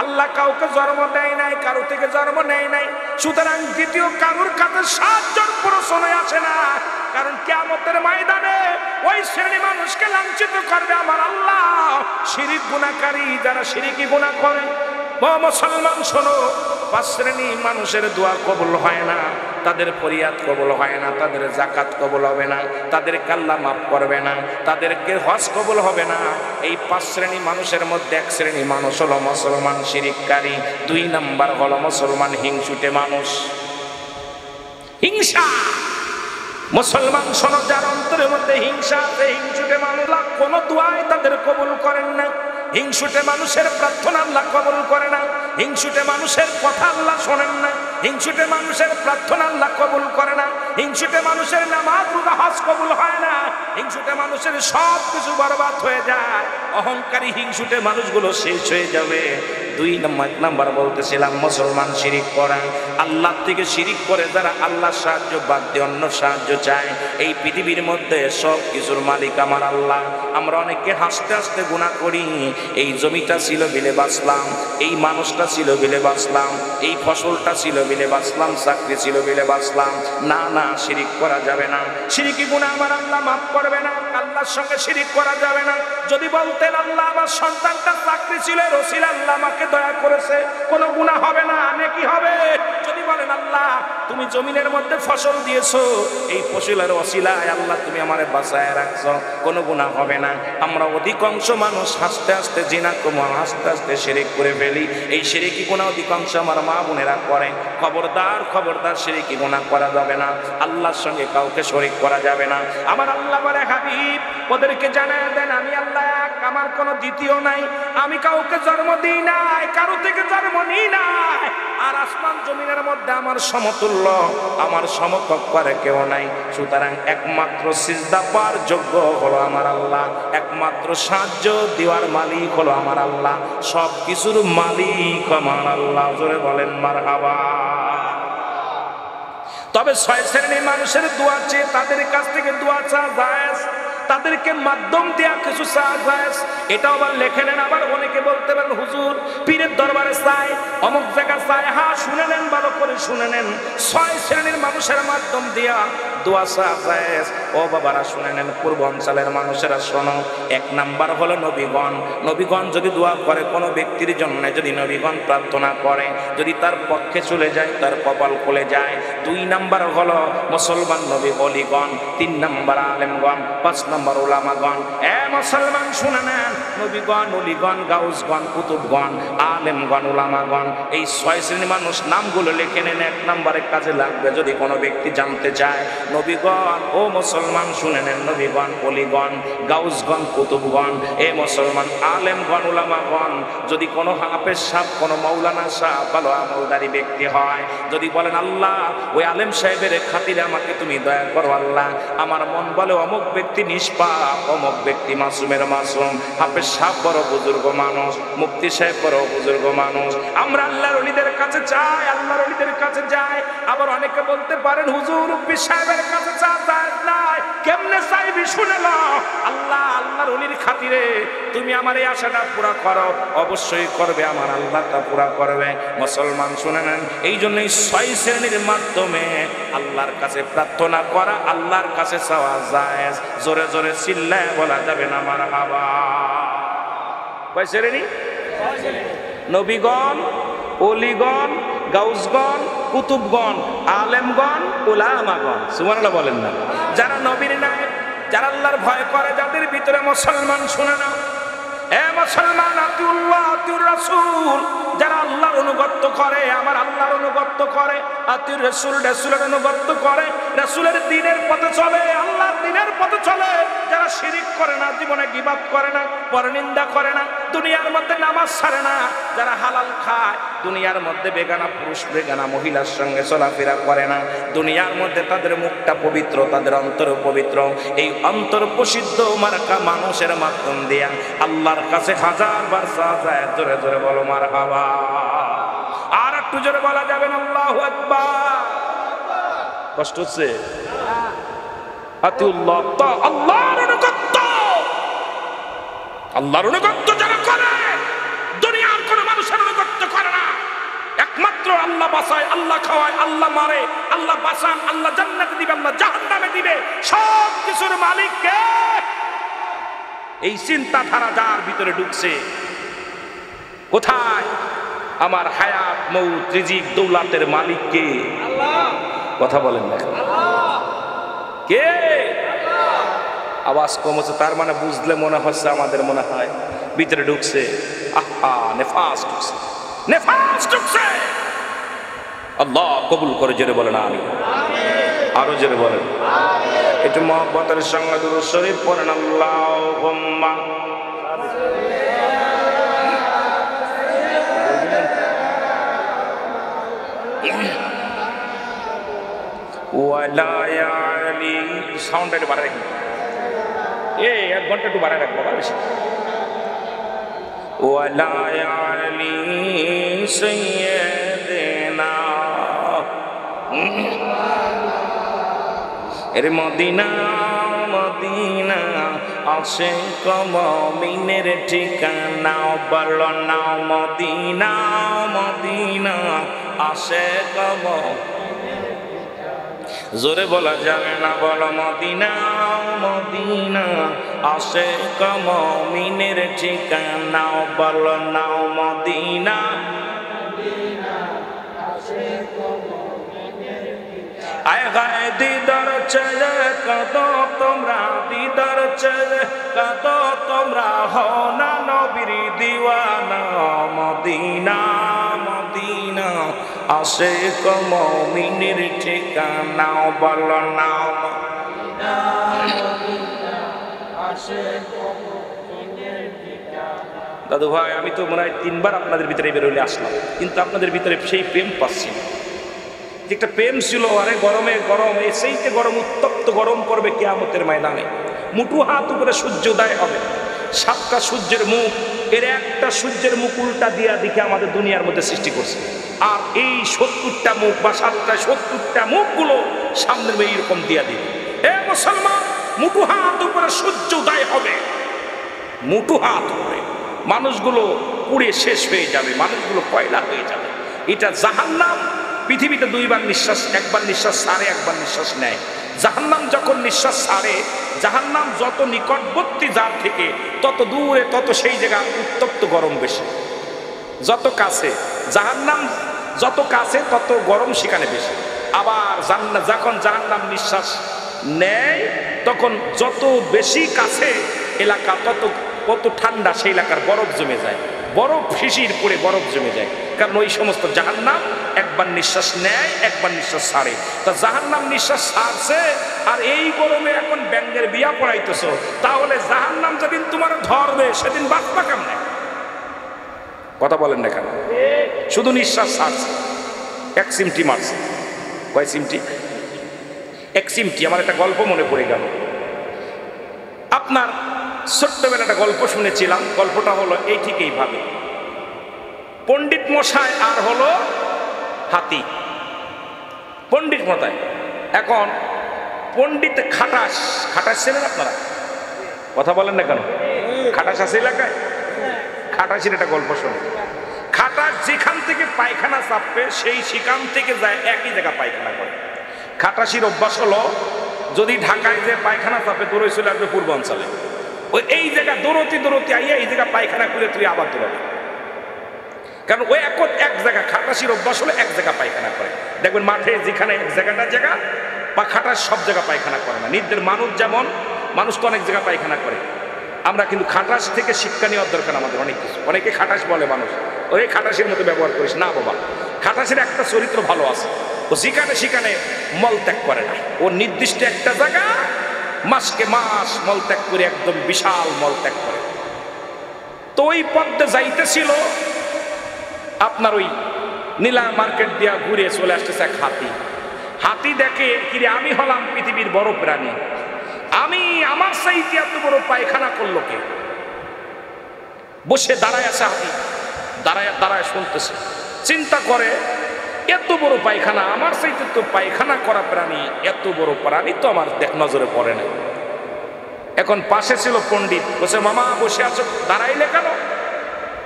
আল্লাহ কাউকে জন্ম দেয় নাই, কারো থেকে জন্ম নেয় নাই। সুতরাং দ্বিতীয় কারোর কাছে সাহায্যের প্রশ্নই আসে না। কারণ কিয়ামতের ময়দানে ওই শ্রেণী মানুষকে লাঞ্ছিত করবে আমার আল্লাহ, শিরিক গুনাহকারী, যারা শিরিকি গুনাহ করে। ও মুসলমান শোনো, 5 শ্রেণী মানুষের দোয়া কবুল হয় না, তাদের ফরিয়াদ কবুল হয় না, তাদের যাকাত কবুল হবে না, তাদের আল্লাহ মাফ করবে না, তাদেরকে হজ কবুল হবে না। এই 5 শ্রেণী মানুষের মধ্যে 1 শ্রেণী মানুষ হলো মুসলমান শিরিককারী, 2 নাম্বার হলো মুসলমান হিংসুটে মানুষ। হিংসা, মুসলমান শোনো, যার অন্তরের মধ্যে হিংসা আছে, হিংসুটে মানুষ কোনো দোয়াই তাদের কবুল করেন না। হিংসুটে মানুষের প্রার্থনা আল্লাহ কবুল করে না, হিংসুটে মানুষের কথা আল্লাহ শোনেন না, হিংসুটে মানুষের প্রার্থনা আল্লাহ কবুল করে না, হিংসুটে মানুষের নামাজ রোজা হজ কবুল হয় না, হিংসুটে মানুষের সব কিছু বরবাদ হয়ে যায়। অহংকারী হিংসুটে মানুষগুলো শেষ হয়ে যাবে। 2 নাম্বার বলতেছিলাম মুসলমান শিরিক করা, আল্লাহ থেকে শিরিক করে যারা আল্লাহর সাহায্য বাদ দিয়ে অন্য সাহায্য চায়। এই পৃথিবীর মধ্যে সব কিছুর মালিক আমার আল্লাহ। আমরা অনেকে হাসতে হাসতে গুনাহ করি, এই জমিটা ছিল বিলে বাঁচলাম, এই মানুষটা ছিল বিলে বাঁচলাম, এই ফসলটা ছিল বিলে বাঁচলাম, চাকরি ছিল বিলে বাঁচলাম। না না, শিরিক করা যাবে না। শিরিকি গুনাহ আমার আল্লাহ মাফ করবে না, আল্লাহর সঙ্গে শিরিক করা যাবে না। যদি বলতেন আল্লাহ আমার সন্তানটা চাকরি ছিল, রসিল আল্লাহ আমাকে দয়া করেছে, কোনো গুনাহ হবে না, নেকি হবে। যদি বলেন আল্লাহ তুমি জমিনের মধ্যে ফসল দিয়েছো, এই ফসলের ওসিলায় আল্লাহ তুমি আমারে বাঁচায় রাখছো, কোনো গুনাহ হবে না। আমরা অধিকাংশ মানুষ হাসতে হাসতে জিনা কমা, হাসতে হাসতে শিরিক করে ফেলি। এই শিরিকি গুনাহ অধিকাংশ আমার মা বোনেরা করে। খবরদার খবরদার, শিরিকি গুনাহ করা যাবে না, আল্লাহর সঙ্গে কাউকে শরীক করা যাবে না। আমার আল্লাহ বলে, হাবিব ওদেরকে জানায় দেন আমি আল্লাহ এক, আমার কোনো দ্বিতীয় নাই, আমি কাউকে জন্ম দিই নাই, কারো থেকে জন্ম নিই নাই। আর আসমান জমিনের মধ্যে মধ্যে আমার সমতুল্য, আমার সমকক্ষ আর কেউ নাই। সুতরাং একমাত্র সিজদা পাওয়ার যোগ্য হলো আমার আল্লাহ, একমাত্র সাহায্য দেওয়ার মালিক হলো আমার আল্লাহ, সব কিছুর মালিক আমার আল্লাহ। জোরে বলেন মারহাবা। তবে 6 শ্রেণীর মানুষের দোয়া চেয়ে তাদের কাছ থেকে দোয়া চাওয়া যায়, তাদেরকে মাধ্যম দেয়া কিছু চাওয়া যায়, এটাও আবার লেখে নেন। আবার অনেকে বলতে পারেন হুজুর পীরের দরবারে চাই, অমুক জায়গা চাই। হ্যাঁ, শুনে নেন, ভালো করে শুনে নেন। 6 শ্রেণীর মানুষের মাধ্যম দিয়া দোয়া চাওয়া যায়। ও বাবারা শুনে নেন, পূর্বাঞ্চলের মানুষেরা শোনো। 1 নাম্বার হলো নবীগণ। নবীগণ যদি দোয়া করে কোনো ব্যক্তির জন্য, যদি নবীগণ প্রার্থনা করে, যদি তার পক্ষে চলে যায়, তার কপাল খুলে যায়। 2 নাম্বার হলো মুসলমান নবী অলিগণ। 3 নাম্বার আলেমগণ। 5 নাম্বার উলামাগণ। মুসলমান শুনে নেন, নবীগণ, অলিগণ, গাউসগণ, কুতুবগণ, আলেমগণ, উলামাগণ, এই 6 শ্রেণীর মানুষ নামগুলো লিখে নেন। 1 নাম্বারে কাজে লাগবে যদি কোনো ব্যক্তি জানতে চায়। নবীগণ, ও মুসলমান শুনে নেন, নবীগণ, অলিগণ, গাউসগণ, কুতুবগণ, এ মুসলমান, আলেমগণ, উলামাগণ। যদি কোনো হাফেজ সাহেব, কোনো মৌলানা সাহেব, ভালো আমলদারি ব্যক্তি হয়, যদি বলেন আল্লাহ ওই আলেম সাহেবের খাতিরে আমাকে তুমি দয়া করো আল্লাহ, আমার মন বলে অমুক ব্যক্তি নিষ্পাপ, অমুক ব্যক্তি মাসুমের মাসুম, হাফেজ সাহেব বড় বুজুর্গ মানুষ, মুফতি সাহেব বড় বুজুর্গ মানুষ, আমরা আল্লাহর ওলিদের কাছে চাই, আল্লাহর ওলিদের কাছে যাই। আবার অনেকে বলতে পারেন হুজুর পীর সাহেবের কাছে চাই নাই, কেমনে চাইবি শুনে নাও। আল্লাহ, আল্লাহর ওলির খাতিরে তুমি আমার এই আশাটা পুরা করো, অবশ্যই করবে, আমার আল্লাহ তা পুরা করবে। মুসলমান শুনে নেন, এই জন্যই 6 শ্রেণীর মাধ্যমে আল্লাহর কাছে প্রার্থনা করা, আল্লাহর কাছে চাওয়া যায়। জোরে জোরে চিল্লায় বলা যাবে না মারহাবা। কয় শ্রেণী? নবীগণ, ওলিগণ, গাউসগণ, কুতুবগণ, আলেমগণ, উলামাগণ। সুবহানাল্লাহ বলেন না? যারা নবীর নাই, যারা আল্লাহর ভয় করে, যাদের ভিতরে মুসলমান শুনে না, এ মুসলমান, আতিউল্লাহ আতিউর রাসূল, যারা আল্লাহর অনুগত্য করে, আমার আল্লাহর অনুগত্য করে, আতিউর রাসূল, রাসূলের অনুগত্য করে, রাসূলের দ্বীনের পথে চলে, আল্লাহর দ্বীনের পথে চলে, যারা শিরিক করে না, জীবনে গীবাত করে না, পরনিন্দা করে না, দুনিয়ার মধ্যে নামাজ ছাড়ে না, যারা হালাল খায়, দুনিয়ার মধ্যে বেগানা পুরুষ বেগানা মহিলার সঙ্গে চলাফেরা করে না, দুনিয়ার মধ্যে তাদের মুখটা পবিত্র, তাদের অন্তর পবিত্র, এই অন্তর প্রসিদ্ধ মার্কা মানুষের মাধ্যম দিয়া আল্লাহর কাছে 1000 বার চাওয়া যায়। জোরে জোরে বলো মারহাবা। আর একটু জোরে বলা যাবে না আল্লাহু আকবার? কষ্ট হচ্ছে? আতিউল্লাহ, আল্লাহর অনুগত্য, আল্লাহর অনুগত্য যারা করে, দুনিয়ার কোন মানুষের অনুগত্য করে না। একমাত্র আল্লাহ বাঁচায়, আল্লাহ খাওয়ায়, আল্লাহ মারে, আল্লাহ বাঁচান, আল্লাহ জান্নাতে দিবে, আল্লাহ জাহান্নামে দিবে, সব কিছুর মালিক কে? এই চিন্তাধারা যার ভিতরে ঢুকছে, কোথায়? আমার হায়াত, মৌত, রিজিক, দৌলাতের মালিক কে? আল্লাহ। কথা বলেন না কে? আওয়াজ কম হচ্ছে, তার মানে বুঝলে মনে হচ্ছে আমাদের মনে হয় ভিতরে ঢুকছে। আহা, নেফাস ঢুকছে, নেফাস ঢুকছে। আল্লাহ কবুল করে জোরে বলেন আমিন। আরো জোরে বলেন একটু মহব্বতের সঙ্গে দুরূদ শরীফ পড়েন। আল্লাহুম্মা ওয়ালা ইয়ালি। সাউন্ডটা একটু বাড়ায় রাখবেন, 1 ঘন্টা একটু বাড়ায় রাখবো, বেশি। ওয়ালা ইয়ালি সাইয়্যিদিনা এর মদিনা, মদিনা আশিক মুমিনের ঠিকানা, বলো না মদিনা, মদিনা আশিক মুমিনের ঠিকানা। জোরে বলা যাবে না, বলো মদিনা, মদিনা আশিক মুমিনের ঠিকানা, বলো না মদিনা, মদিনা আশিক মুমিনের ঠিকানা। আয় গায়ে দিদার চেয়ে কত তোমরা, দিদার চেয়ে কত তোমরা, হও না নবীর দিওয়ানা, মদিনা, মদিনা আশিক মুমিনের ঠিকানা, বলো না মদিনা, মদিনা আশিক মুমিনের ঠিকানা। দাদু ভাই, আমি তো মনে হয় 3 বার আপনাদের ভিতরে বেরোলে আসলাম, কিন্তু আপনাদের ভিতরে সেই প্রেম পাচ্ছি না। একটা প্রেম ছিল, আরে গরমে গরম, এসেইতে গরম, উত্তপ্ত গরম পড়বে কিয়ামতের ময়দানে। মুঠু হাত উপরে সূর্যোদয় হবে, 7টা সূর্যের মুখ, এর একটা সূর্যের মুখ উল্টা দিয়া দিকে আমাদের দুনিয়ার মধ্যে সৃষ্টি করছে। আর এই 70টা মুখ বা 70টা মুখগুলো সামনের এইরকম দিয়া দিবে। এ মুসলমান, মুঠু হাত উপরে সূর্যোদয় হবে, মুঠু হাত উপরে, মানুষগুলো পুড়ে শেষ হয়ে যাবে, মানুষগুলো কয়লা হয়ে যাবে। এটা জাহান্নাম। পৃথিবীতে 2বার নিঃশ্বাস, একবার নিঃশ্বাস ছাড়ে, একবার নিঃশ্বাস নেয়। জাহান্নাম যখন নিঃশ্বাস ছাড়ে, জাহান্নাম যত নিকটবর্তী যার থেকে তত দূরে তত সেই জায়গা উত্তপ্ত গরম বেশি। যত কাছে জাহান্নাম, যত কাছে তত গরম সেখানে বেশি। আবার যখন জাহান্নাম নিঃশ্বাস নেয়, তখন যত বেশি কাছে এলাকা তত ঠান্ডা সেই এলাকার বরফ জমে যায়, বরফ শিশির পড়ে বরফ জমে যায়। কারণ ওই সমস্ত জাহান্নাম একবার নিঃশ্বাস নেয়, একবার নিঃশ্বাস ছাড়ে। তা জাহান্নাম নিঃশ্বাস ছাড়ছে, আর এই গরমে এখন ব্যাঙ্গের বিয়া পড়াইতেছ, তাহলে জাহান্নাম যেদিন তোমার ধরবে সেদিন বাঁচবা কেমনে? কথা বলেন না কেন? শুধু নিঃশ্বাস ছাড়ছে, 1 সিমটি মারছে। কয় সিমটি? 1 সিমটি। আমার একটা গল্প মনে পড়ে গেল। আপনার ছোট্টবেলা একটা গল্প শুনেছিলাম। গল্পটা হলো এই ঠিক এইভাবে, পণ্ডিত মশাই আর হলো হাতি। পণ্ডিত মশাই, এখন পণ্ডিত খাটাস, খাটাস ছিলেন আপনারা? কথা বলেন না কেন? খাটাস আছে এলাকায়? খাটাসের একটা গল্প শোনে। খাটাস যেখান থেকে পায়খানা চাপবে সেই সেখান থেকে যায় একই জায়গা পায়খানা করে। খাটাসির অভ্যাস হলো, যদি ঢাকায় যে পায়খানা চাপে দৌড়ে চলে আসবে পূর্বাঞ্চলে, ওই এই জায়গা দৌড়তে দৌড়তে আইয়া এই জায়গা পায়খানা করে তুই আবার দৌড়াবে। কারণ ওই এক জায়গা, খাটাসির অভ্যাস হলো এক জায়গা পায়খানা করে। দেখবেন মাঠে যেখানে এক জায়গা বা খাটাস সব জায়গা পায়খানা করে না। নিজেদের মানুষ যেমন, মানুষ তো অনেক জায়গা পায়খানা করে। আমরা কিন্তু খাটাস থেকে শিক্ষা নেওয়ার দরকার আমাদের অনেক কিছু। অনেকে খাটাস বলে মানুষ, ওই খাটাসের মতো ব্যবহার করিস না বাবা। খাটাসের একটা চরিত্র ভালো আছে, ও যেখানে সেখানে মল ত্যাগ করে না। ও নির্দিষ্ট একটা জায়গা মাসকে মাস মল ত্যাগ করে, একদম বিশাল মল ত্যাগ করে। তো ওই পথে যাইতেছিল, আপনার ওই নীলা মার্কেট দিয়া ঘুরে চলে আসতেছে এক হাতি। হাতি দেখে, কিরে আমি হলাম পৃথিবীর বড় প্রাণী, আমি আমার চাইতে এত বড় পায়খানা করলো কে? বসে দাঁড়ায় আছে হাতি, দাঁড়ায় শুনতেছে, চিন্তা করে এত বড় পায়খানা, আমার চাইতে তো পায়খানা করা প্রাণী, এত বড় প্রাণী তো আমার নজরে পড়ে না। এখন পাশে ছিল পণ্ডিত, বসে মামা বসে আছো, দাঁড়াইলে কেন?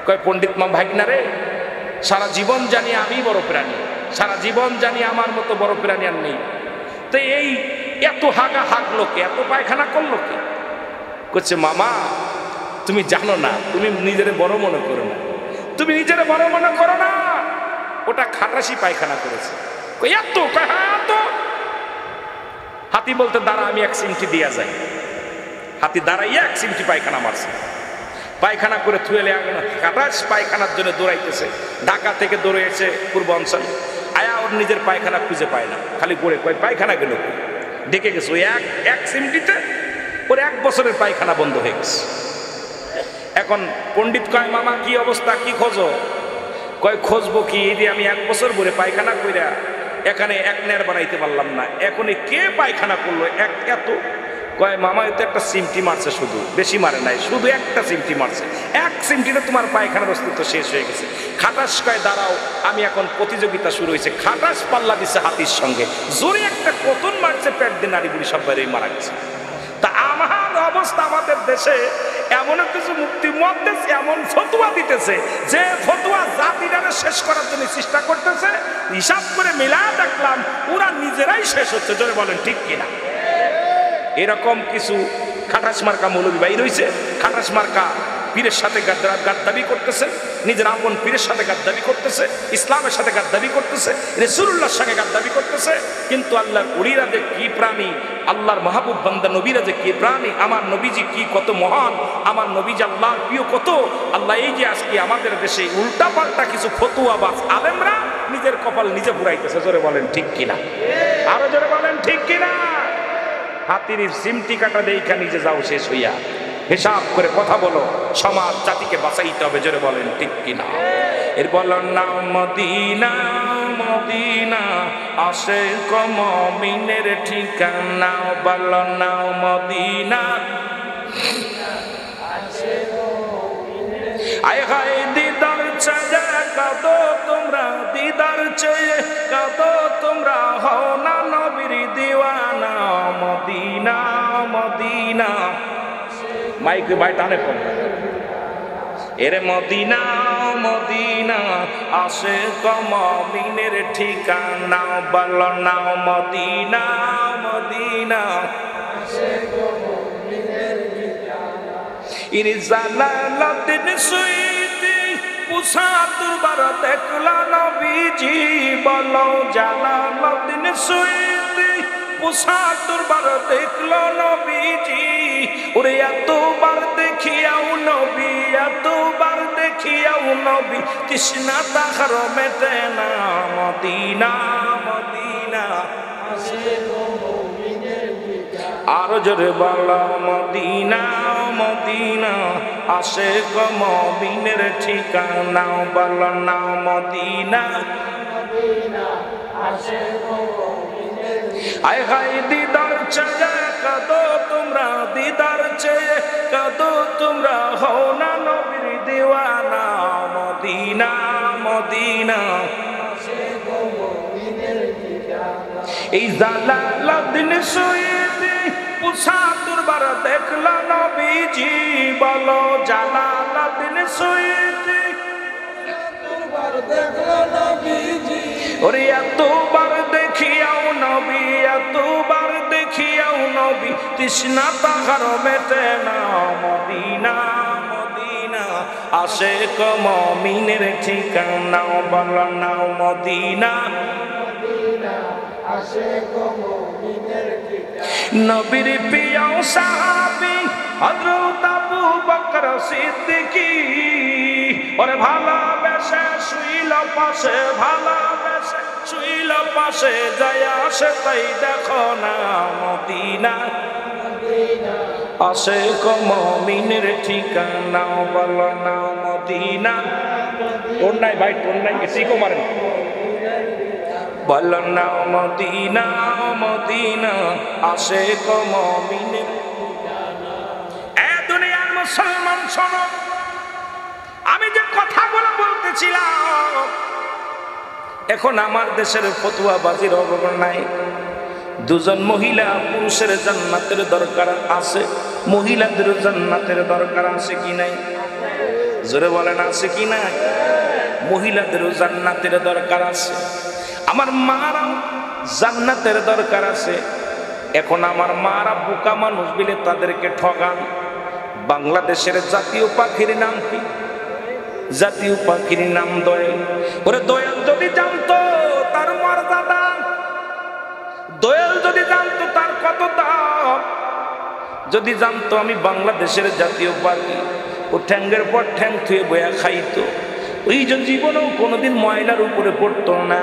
কয় পণ্ডিত মামা, ভাগনা রে, সারা জীবন জানি আমি বড় প্রাণী, সারা জীবন জানি আমার মতো বড় প্রাণী আর নেই, তো এই এত হাগা হাগলো কে, এত পায়খানা করলো কে? করছে মামা তুমি জানো না, তুমি নিজের বড় মনে করো না, তুমি নিজের বড় মনে করো না, ওটা খাটাসি পায়খানা করেছে। এত হাতি বলতে দাঁড়া, আমি 1 সিমটি দিয়া যাই। হাতি দাঁড়াইয়া 1 সিমটি পায়খানা মারছে। পায়খানা করে থুয়েলে খাটাস পায়খানার জন্য দৌড়াইতেছে। ঢাকা থেকে দৌড়েছে পূর্বাঞ্চল, আয়া ওর নিজের পায়খানা খুঁজে পায় না, খালি পড়ে কয় পায়খানা গেল, ডেকে গেছে ওই এক সিমটিতে ওর 1 বছরের পায়খানা বন্ধ হয়ে গেছে। এখন পণ্ডিত কয় মামা কি অবস্থা, কি খোঁজো? কয় খুঁজবো কি, এই যে আমি 1 বছর ভরে পায়খানা কইরা এখানে 1 নেয়ার বানাইতে পারলাম না, এখন কে পায়খানা করলো এত? কয় মামা এতে একটা সিমটি মারছে, শুধু, বেশি মারে নাই, শুধু একটা সিমটি মারছে, 1 সিমটিতে তোমার পায়খানার অস্তিত্ব শেষ হয়ে গেছে। খাটাস কয় দাঁড়াও, আমি এখন প্রতিযোগিতা শুরু হয়েছে। খাটাস পাল্লা দিছে হাতির সঙ্গে, জোরে একটা পতন মারছে, পেট দিয়ে নারী বুড়ি সব বাইরেই মারা গেছে। তা আমার অবস্থা, আমাদের দেশে এমন কিছু মুক্তি মহাদেশ এমন ফতুয়া দিতেছে, যে ফতুয়া জাতিটারে শেষ করার জন্য চেষ্টা করতেছে। হিসাব করে মিলা দেখলাম ওরা নিজেরাই শেষ হচ্ছে। জোরে বলেন ঠিক কিনা? এরকম কিছু খাটাস মার্কা মৌলবী বাইর হইছে। খাটাস মার্কা পীরের সাথে গাদ্দাবি করতেছে, নিজের আপন পীরের সাথে গাদ্দাবি করতেছে, ইসলামের সাথে গাদ্দাবি করতেছে, রাসূলুল্লাহর সঙ্গে গাদ্দাবি করতেছে। কিন্তু আল্লাহর উলিরা যে কি প্রাণী, আল্লাহর মাহবুব বান্দা নবীরা যে কি প্রাণী, আমার নবীজি কি কত মহান, আমার নবীজি আল্লাহর প্রিয় কত। আল্লাহ এই যে আজকে আমাদের দেশে উল্টা পাল্টা কিছু ফতুয়াবাজ আলেমরা নিজের কপাল নিজে পুরাইতেছে। জোরে বলেন ঠিক কিনা? আরো জোরে বলেন ঠিক কিনা? হাতির সিমটি কাটা দেইখা নিজে যাও শেষ হইয়া, হিসাব করে কথা বলো, সমাজ জাতিকে বাঁচাইতে হবে। জোরে বলেন ঠিক কিনা? এর বলেন না মদিনা মদিনা আশিক মুমিনের ঠিকানা বলো না মদিনা আয় হায় দিদার চেয়ে কাঁদো তোমরা দিদার চেয়ে কাঁদো তোমরা হও না নবীর দিওয়ানা মদিনা মদিনা মাইক ভাই টানে পড়ে এর মদিনা মদিনা আশিক মুমিনের ঠিকানা বলো না মদিনা মদিনা জালালউদ্দিন সুয়ুতি পুসাতুবার দেখলা নবীজি বলো জালালউদ্দিন সুয়ুতি পুসাতুবার দেখলো নবীজি ওরে এতবার দেখিয়াও নবী এতবার দেখিয়াও নবী তৃষ্ণা তাহার মেটে না মদিনা মদিনা আরো জোরে বলো মদিনা মদিনা আশিক মুমিনের ঠিকানা বলো না মদিনা আয় হায় দিদার চেয়ে কাঁদো তোমরা দিদার চেয়ে কাঁদো তোমরা হও না নবীর দিওয়ানা মদিনা মদিনা এই জালালউদ্দিন সুয়ুতি পুসাতুবার দেখলা নবীজি বলো জালালউদ্দিন সুয়ুতি ওরে এতবার দেখিয়াও নবী এতবার দেখিয়াও নবী তৃষ্ণা তাহার মেটে না মদিনা মদিনা আশিক মুমিনের ঠিকানা বলো না মদিনা নবীর প্রিয় সাহাবী হযরত আবু বকর সিদ্দিকী ওরে ভালোবেসে শুইল পাশে ভালোবেসে শুইল পাশে যায় আসে তাই দেখো না মদিনা আশিক মুমিনের ঠিকানা বলো না মদিনা তোর নাই ভাই তোর নাই শিখো মারেন বলো না মদিনা মদিনা আশিক মুমিনের এ দুনিয়ার মুসলমান শোনো আমি যে কথাগুলো বলতেছিলাম এখন আমার দেশের ফতুয়াবাজির অভাব নাই দুজন মহিলা পুরুষের জান্নাতের দরকার আছে মহিলাদের জান্নাতের দরকার আছে কি নাই জোরে বলেন আছে কি নাই মহিলাদের জান্নাতের দরকার আছে আমার মারা জান্নাতের দরকার আছে এখন আমার মারা বোকা মানুষ বলে তাদেরকে ঠগান বাংলাদেশের জাতীয় পাখির নাম কি জাতীয় পাখির নাম দোয়েল ওরে দোয়েল যদি জানতো তার মর্যাদা দোয়েল যদি জানতো তার কত দাম যদি জানতো আমি বাংলাদেশের জাতীয় পাখি ও ঠ্যাঙ্গের পর ঠ্যাং থুয়ে বয়া খাইতো ওই যে জীবনেও কোনোদিন ময়লার উপরে পড়তো না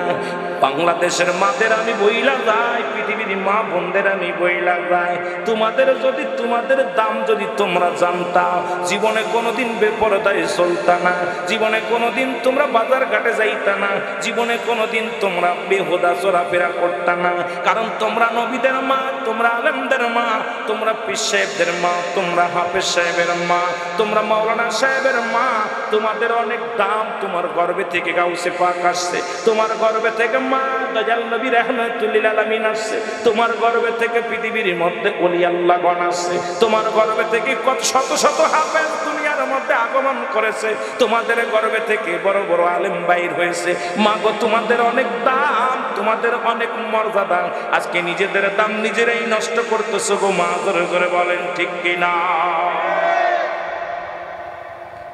বাংলাদেশের মাদের আমি বইলা যাই পৃথিবীর মা বোনদের আমি বইলা যাই তোমাদের যদি তোমাদের দাম যদি তোমরা জানতা জীবনে কোনোদিন বেপরদায় চলতা না জীবনে কোনোদিন তোমরা বাজার ঘাটে যাইতা না জীবনে কোনোদিন তোমরা বেহুদা চলাফেরা করতা না কারণ তোমরা নবীদের মা তোমরা আলেমদের মা তোমরা পীর সাহেবদের মা তোমরা হাফেজ সাহেবের মা তোমরা মাওলানা সাহেবের মা তোমাদের অনেক দাম তোমার গর্ভে থেকে গাউসে পাক আসছে তোমার গর্ভে থেকে মা দয়াল নবী রাহমাতুল্লিল আলামিন আসছে তোমার গর্ভে থেকে পৃথিবীর মধ্যে ওলি আল্লাহগণ আসছে তোমার গর্ভে থেকে কত শত শত হাফেজ দুনিয়ার মধ্যে আগমন করেছে তোমাদের গর্ভে থেকে বড় বড় আলেম বাইর হয়েছে মা গো তোমাদের অনেক দাম তোমাদের অনেক মর্যাদা আজকে নিজেদের দাম নিজেরাই নষ্ট করতেছো গো মা জোরে জোরে বলেন ঠিক কিনা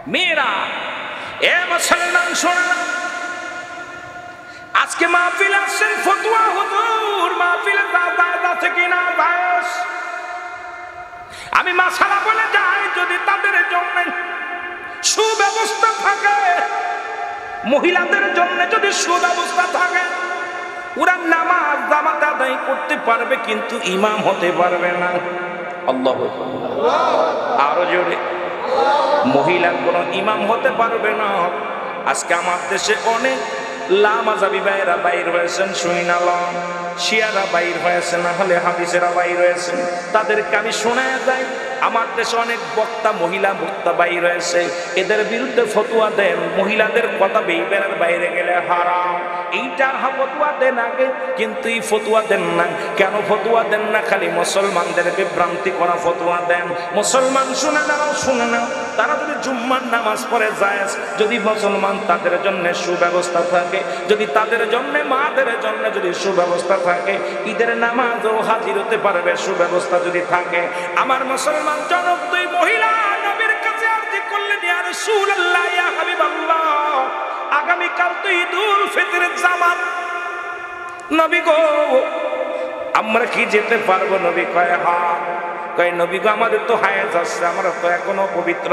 মেয়েরা এ মুসলমান শোনা আজকে মাহফিল আসছেন ফতোয়া হুজুর মাহফিলে দাঁত আছে কিনা দাস আমি মাসালা বলে যাই যদি তাদের জন্য সুব্যবস্থা থাকে মহিলাদের জন্য যদি সুব্যবস্থা থাকে ওরা নামাজ জামাত আদায় করতে পারবে কিন্তু ইমাম হতে পারবে না আল্লাহু আরো জোরে মহিলা কোনো ইমাম হতে পারবে না আজকে আমার দেশে অনেক লামাজাবি ভাইয়েরা বাইর হয়েছেন শুইনালম, শিয়ারা বাইর হয়েছে, না হলে হাদিসেরা বাইর হয়েছেন, তাদেরকে আমি শোনায় যাই। আমার দেশে অনেক বক্তা, মহিলা বক্তা বাইর হয়েছে, এদের বিরুদ্ধে ফতোয়া দেন, মহিলাদের কথা বেইবের বাইরে গেলে হারাম, এইটা ফতোয়া দেন আগে, কিন্তু এই ফতোয়া দেন না। কেন ফতোয়া দেন না? খালি মুসলমানদের বিভ্রান্তি করা ফতোয়া দেন। মুসলমান শুনে নাও, শুনে নাও, তারা যদি জুম্মার নামাজ পড়ে যায়, যদি মুসলমান তাদের জন্য সুব্যবস্থা থাকে, যদি তাদের জন্য মাদের জন্য যদি সুব্যবস্থা থাকে, ঈদের নামাজও হাজির হতে পারবে সুব্যবস্থা যদি থাকে। আমার মুসলমান জনক দুই মহিলা নবীর কাছে আরজি করলেন, ইয়া রাসূলুল্লাহ, ইয়া হাবিবাল্লাহ, আগামীকাল তো ঈদুল ফিতরের জামাত, নবী গো আমরা কি যেতে পারবো? নবী কয় হ্যাঁ। কয় নবী গো আমাদের তো হায়াত আছে, আমরা তো এখনো পবিত্র,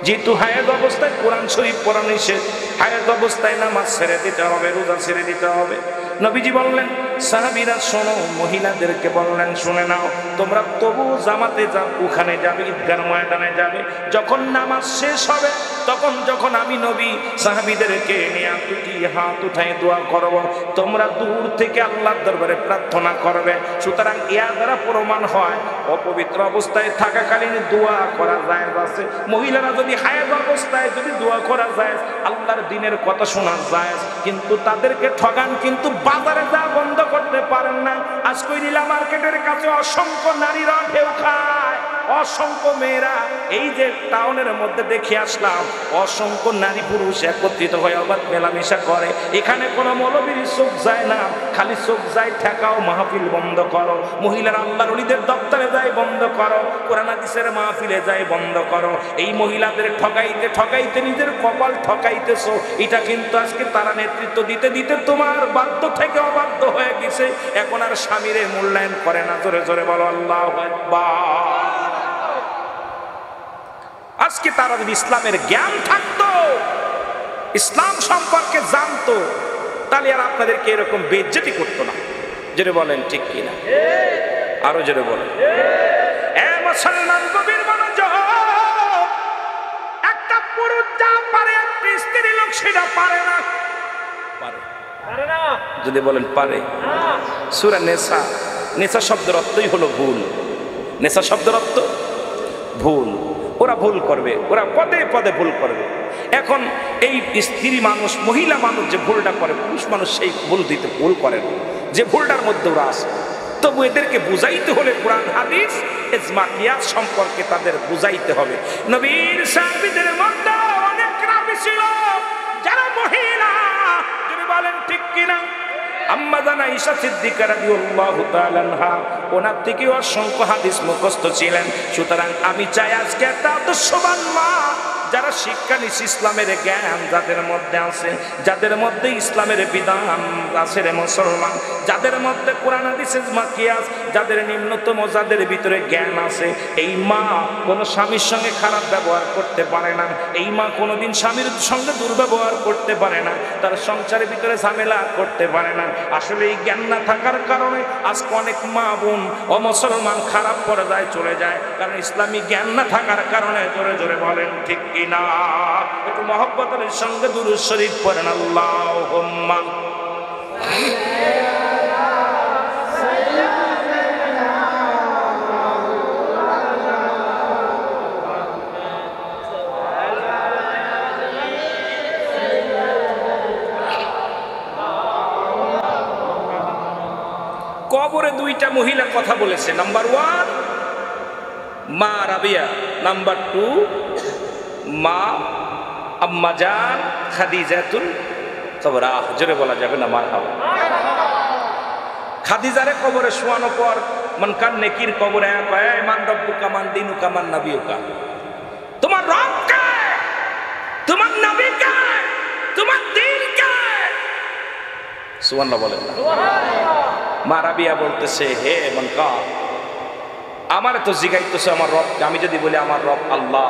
যেহেতু হায়াত অবস্থায় কোরআন শরীফ পড়া নিষেধ, হায়াত অবস্থায় নামাজ ছেড়ে দিতে হবে, রোজা ছেড়ে দিতে হবে। নবীজি বললেন, সাহাবীরা শোনো, মহিলাদেরকে বললেন শুনে নাও, তোমরা তবু জামাতে যাও, ওখানে যাবে, ঈদগাহ ময়দানে যাবে, যখন নামাজ শেষ হবে তখন যখন আমি নবী সাহাবীদেরকে নিয়ে দুটি হাত উঠাই দোয়া করব, তোমরা দূর থেকে আল্লাহর দরবারে প্রার্থনা করবে। সুতরাং এর দ্বারা প্রমাণ হয় অপবিত্র অবস্থায় থাকাকালীন দোয়া করা যায় আছে। মহিলারা যদি হায়াত অবস্থায় যদি দোয়া করা যায়, আল্লাহর দ্বীনের কথা শোনা যায়, কিন্তু তাদেরকে ঠগান কিন্তু বাজারে যা বন্ধ করতে পারেন না। আজকে নীলা মার্কেটের কাছে অসংখ্য নারীরা ঢেউ খায়, অসংখ্য মেয়েরা, এই যে টাউনের মধ্যে দেখে আসলাম, অসংখ্য নারী পুরুষ একত্রিত হয়ে আবার মেলামেশা করে। এখানে কোনো মৌলবীর চোখ যায় না, খালি চোখ যায় ঠেকাও, মাহফিল বন্ধ করো। মহিলারা আল্লাহর ওলিদের দপ্তরে যায় বন্ধ করো, কোরআন হাদিসের মাহফিলে যায় বন্ধ করো। এই মহিলাদের ঠকাইতে ঠকাইতে নিজের কপাল ঠকাইতেছো। এটা কিন্তু আজকে তারা নেতৃত্ব দিতে দিতে তোমার বাধ্য থেকে অবাধ্য হয়ে গেছে। এখন আর স্বামীরে মূল্যায়ন করে না। জোরে জোরে বলো আল্লাহু আকবার। আজকে তারা যদি ইসলামের জ্ঞান থাকতো, ইসলাম সম্পর্কে জানতো, তাহলে আর আপনাদেরকে এরকম বেইজ্জতি করতো না। জোরে বলেন ঠিক কিনা? আরো জোরে বলেন। এ মুসলমান কবির মনোযোগ, একটা পুরুষ যা পারে একটা স্ত্রী লোক সেটা পারে না। পারে না? যদি বলেন পারে। সূরা নেসা, নেসা শব্দের অর্থই হলো ভুল। নেসা শব্দের অর্থ ভুল। ওরা ভুল করবে, ওরা পদে পদে ভুল করবে। এখন এই স্ত্রী মানুষ, মহিলা মানুষ যে ভুলটা করে, পুরুষ মানুষ সেই ভুল দিতে ভুল করে না, যে ভুলটার মধ্যে ওরা আছে। তবু এদেরকে বুঝাইতে হলে কোরআন হাদিস ইজমা কিয়াস সম্পর্কে তাদের বুঝাইতে হবে। নবীর সাহাবীদের মধ্যে অনেক রাবী ছিল যারা মহিলা। যদি বলেন ঠিক কিনা? আম্মা জানা আয়েশা সিদ্দিকা রাদিয়াল্লাহু তাআলা আনহা, ওনার থেকে অসংখ্য হাদিস মুখস্থ ছিলেন। সুতরাং আমি চাই আজকে একটা আদর্শবান মা, যারা শিক্ষা নিচ্ছে, ইসলামের জ্ঞান যাদের মধ্যে আছে, যাদের মধ্যে ইসলামের বিধান আছে রে মুসলমান, যাদের মধ্যে কোরআন হাদিসের ইজমা কিয়াস, যাদের নিম্নতম, যাদের ভিতরে জ্ঞান আছে, এই মা কোনো স্বামীর সঙ্গে খারাপ ব্যবহার করতে পারে না। এই মা কোনোদিন স্বামীর সঙ্গে দুর্ব্যবহার করতে পারে না, তার সংসারের ভিতরে ঝামেলা করতে পারে না। আসলে এই জ্ঞান না থাকার কারণে আজকে অনেক মা বোন অমুসলমান খারাপ পর্যায়ে চলে যায়, কারণ ইসলামী জ্ঞান না থাকার কারণে। জোরে জোরে বলেন ঠিক কিনা? একটু মহব্বতের সঙ্গে দুরূদ শরীফ পড়েন, আল্লাহুম্মা কবরে দুইটা মহিলা কথা বলেছে। নাম্বার 1 মা রাবিয়া, নাম্বার 2 মা আম্মাজান খাদিজাতুল কুবরা। জোরে বলা যাবে না মারহাবা। খাদিজারে কবরে শোয়ানো পর মান কান নেকির কবরে কয়, মান রব্বুকা মান দিনুকা মান নবিয়ুকা, তোমার রব কে, তোমার নবী কে, তোমার দ্বীন কে? সুবহানাল্লাহ বলেন না? মা রাবিয়া বলতেছে, হে মনকা, আমারে তো জিগাইতেছে আমার রব। আমি যদি বলি আমার রব আল্লাহ,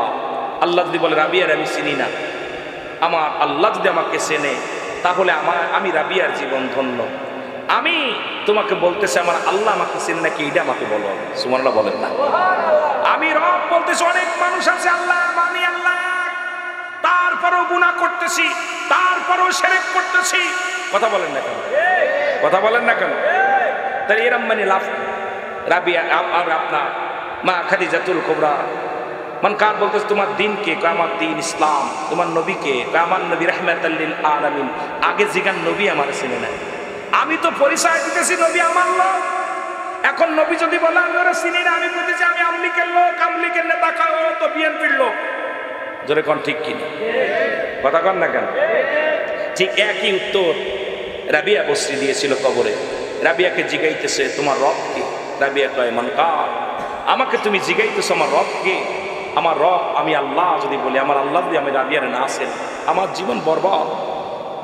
আল্লাহ যদি বলে রাবিয়ার আমি চিনি না, আমার আল্লাহ যদি আমাকে চেনে, তাহলে আমি রাবিয়ার জীবন ধন্য। আমি তোমাকে বলতেছি আমার আল্লাহ আমাকে চেনে নাকি, এটা আমাকে বলো। সুবহানাল্লাহ বলেন না? আমি রব বলতেছি, অনেক মানুষ আছে আল্লাহ মানি, আল্লাহ, তারপরও গুনাহ করতেছি, তার তারপরেও শিরক করতেছি। কথা বলেন না কেন? কথা বলেন না কেন? তাহলে এরম মানে লাভ রাবিয়া আর আপনার মা খাদিজাতুল কুবরা মান কার বলতেছে তোমার দিন কে? আমার দিন ইসলাম। তোমার নবী কে? আমার নবী রাহমাতাল লিল আলামিন। আগে জিগান নবী আমার ছিলেন না। আমি তো পরিচয় দিতেছি নবী আমার লোক। এখন নবী যদি বলে আমি ওরা চিনি না, আমি বলতেছি আমি আমলিকের লোক, আমলিকের নেতা, ও তো বিএনপির লোক। জোরে কোন ঠিক কিনা? কথা কন না কেন? ঠিক একই উত্তর রাবিয়া বসরি দিয়েছিল কবরে। রাবিয়াকে জিগাইতেছে তোমার রব কে? রাবিয়া কয় মান কার? আমাকে তুমি জিগাইতেছো আমার রব কে? আমার রব আমি আল্লাহ যদি বলি, আমার আল্লাহ যদি আমি রাবিয়ার না আসেন, আমার জীবন বরবাদ।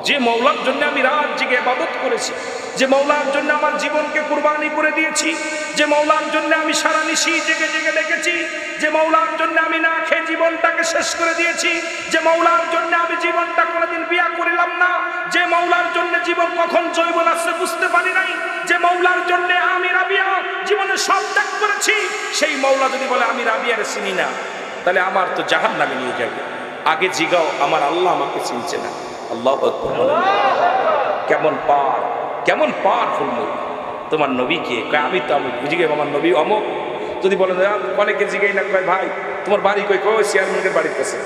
যে মৌলার জন্য আমি রাত জেগে ইবাদত করেছি, যে মৌলার জন্য আমার জীবনকে কুরবানি করে দিয়েছি, যে মৌলার জন্য আমি সারা নিশি জেগে জেগে ডেকেছি, যে মৌলার জন্য আমি না খেয়ে জীবনটাকে শেষ করে দিয়েছি, যে মৌলার জন্য আমি জীবনটা কোনোদিন বিয়া করিলাম না, যে মৌলার জন্য জীবন কখন যৌবন আসছে বুঝতে পারি নাই, যে মৌলার জন্য আমি রাবিয়া জীবনে সব ত্যাগ করেছি, সেই মৌলা যদি বলে আমি রাবিয়ার চিনি না, তাহলে আমার তো জাহান্নামে নিয়ে যাবে। আগে জিগাও আমার আল্লাহ আমাকে চিনছে না। আল্লাহু আকবার। কেমন পাওয়ারফুল নবী। তোমার নবী কে? আমি তো আমি বুঝি গে আমার নবী অমুক। যদি বলেন অনেকে জিগাই না, কয় ভাই তোমার বাড়ি কই? কই চেয়ারম্যানের বাড়ির কাছে।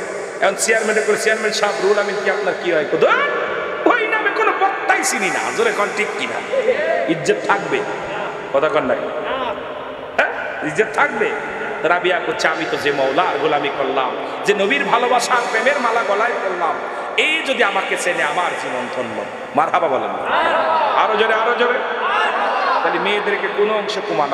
এখন চেয়ারম্যানের করে চেয়ারম্যান সাহেব রুল আমিন কি আপনার কি হয়? ওই নামে কোনো বক্তাই চিনি না। জোরে কোন ঠিক কিনা? ইজ্জত থাকবে? কথা কন না? হ্যাঁ, ইজ্জত থাকবে। রাবিয়া করছে আমি তো যে মৌলার গোলামি করলাম, যে নবীর ভালোবাসার প্রেমের মালা গলায় করলাম, এই যদি আমাকে চেনে আমার জীবন ধন্য। মারহাবা বলেন। আরো জোরে, আরো জোরে। তাহলে মেয়েদেরকে কোন অংশে কমান?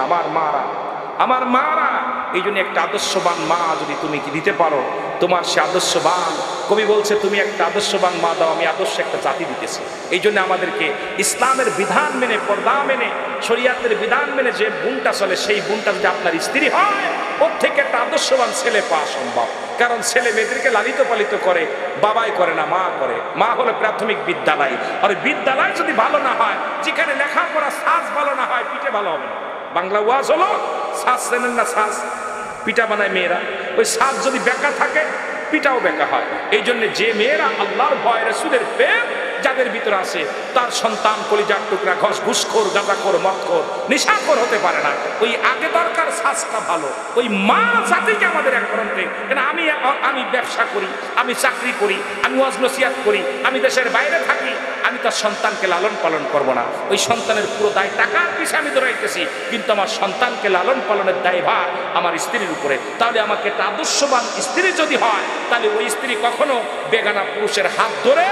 আমার মারা এই জন্য একটা আদর্শবান মা যদি তুমি কি দিতে পারো, তোমার সে আদর্শবান। কবি বলছে তুমি একটা আদর্শবান মা দাও, আমি আদর্শ একটা জাতি দিতেছি। এই জন্য আমাদেরকে ইসলামের বিধান মেনে, পর্দা মেনে, শরীয়তের বিধান মেনে যে বোনটা চলে, সেই বোনটা যদি আপনার স্ত্রী হয়, ওর থেকে একটা আদর্শবান ছেলে পাওয়া সম্ভব। কারণ ছেলে মেয়েদেরকে লালিত পালিত করে, বাবাই করে না, মা করে। মা হলো প্রাথমিক বিদ্যালয়। আর বিদ্যালয় যদি ভালো না হয়, যেখানে লেখাপড়া সাজ ভালো না হয়, পিঠে ভালো হবে না। বাংলা ওয়াজ হলো সাজ, চেনেন না? সাজ পিঠা বানায় মেয়েরা। ওই সাজ যদি বেকা থাকে, পিঠাও বেকা হয়। এই জন্য যে মেয়েরা আল্লাহর ভয়, রাসূলের প্রেম যাদের ভিতরে আছে, তার সন্তান কলিজার টুকরা ঘুষখোর, গাঁজাখোর, মদখোর, নেশাখোর হতে পারে না। ওই আগে দরকার সাজটা ভালো। ওই মা জাতিকে আমাদের এক করতে। কেন আমি ব্যবসা করি, আমি চাকরি করি, আমি ওয়াজ নসিহত করি, আমি দেশের বাইরে থাকি, আমি তার সন্তানকে লালন পালন করব না। ওই সন্তানের পুরো দায় টাকার পিছনে আমি দৌড়াইতেছি, কিন্তু আমার সন্তানকে লালন পালনের দায়ভার আমার স্ত্রীর উপরে। তাহলে আমাকে একটা আদর্শবান স্ত্রী যদি হয়, তাহলে ওই স্ত্রী কখনো বেগানা পুরুষের হাত ধরে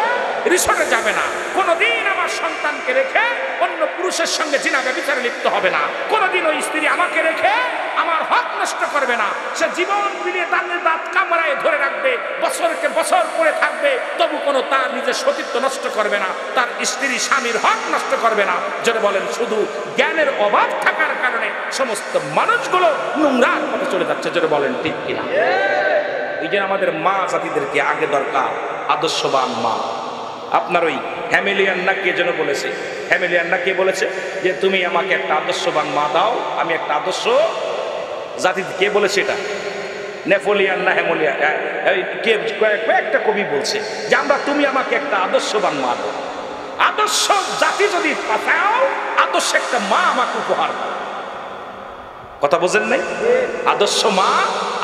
রিসোর্টে যাবে না। কোনোদিন আমার সন্তানকে রেখে অন্য পুরুষের সঙ্গে জিনা ব্যভিচারে লিপ্ত হবে না। কোনোদিন ওই স্ত্রী আমাকে রেখে আমার হক নষ্ট করবে না। সে জীবন মিলিয়ে তার দাঁত কামড়ায় ধরে রাখবে, বছরকে বছর পরে থাকবে, তবু কোনো তার নিজের সতীত্ব নষ্ট করবে না, তার স্ত্রী স্বামীর হক নষ্ট করবে না। যারা বলেন শুধু জ্ঞানের অভাব থাকার কারণে সমস্ত মানুষগুলো নোংরার পথে চলে যাচ্ছে। যারা বলেন ঠিক কিনা? এই যে আমাদের মা জাতিদেরকে আগে দরকার আদর্শবান মা। আপনার ওই হ্যামিলিয়ান না কে যেন বলেছে, হ্যামিলিয়ান না কে বলেছে যে তুমি আমাকে একটা আদর্শবান মা দাও, আমি একটা আদর্শ জাতি। কে বলেছে এটা? নেপোলিয়ান না হ্যামিলিয়ান, কে কয়েকটা কবি বলছে যে তুমি আমাকে একটা আদর্শবান মা দাও। আদর্শ জাতি যদি পাঠাও, আদর্শ একটা মা আমাকে উপহার দাও। কথা বোঝেন নাই? আদর্শ মা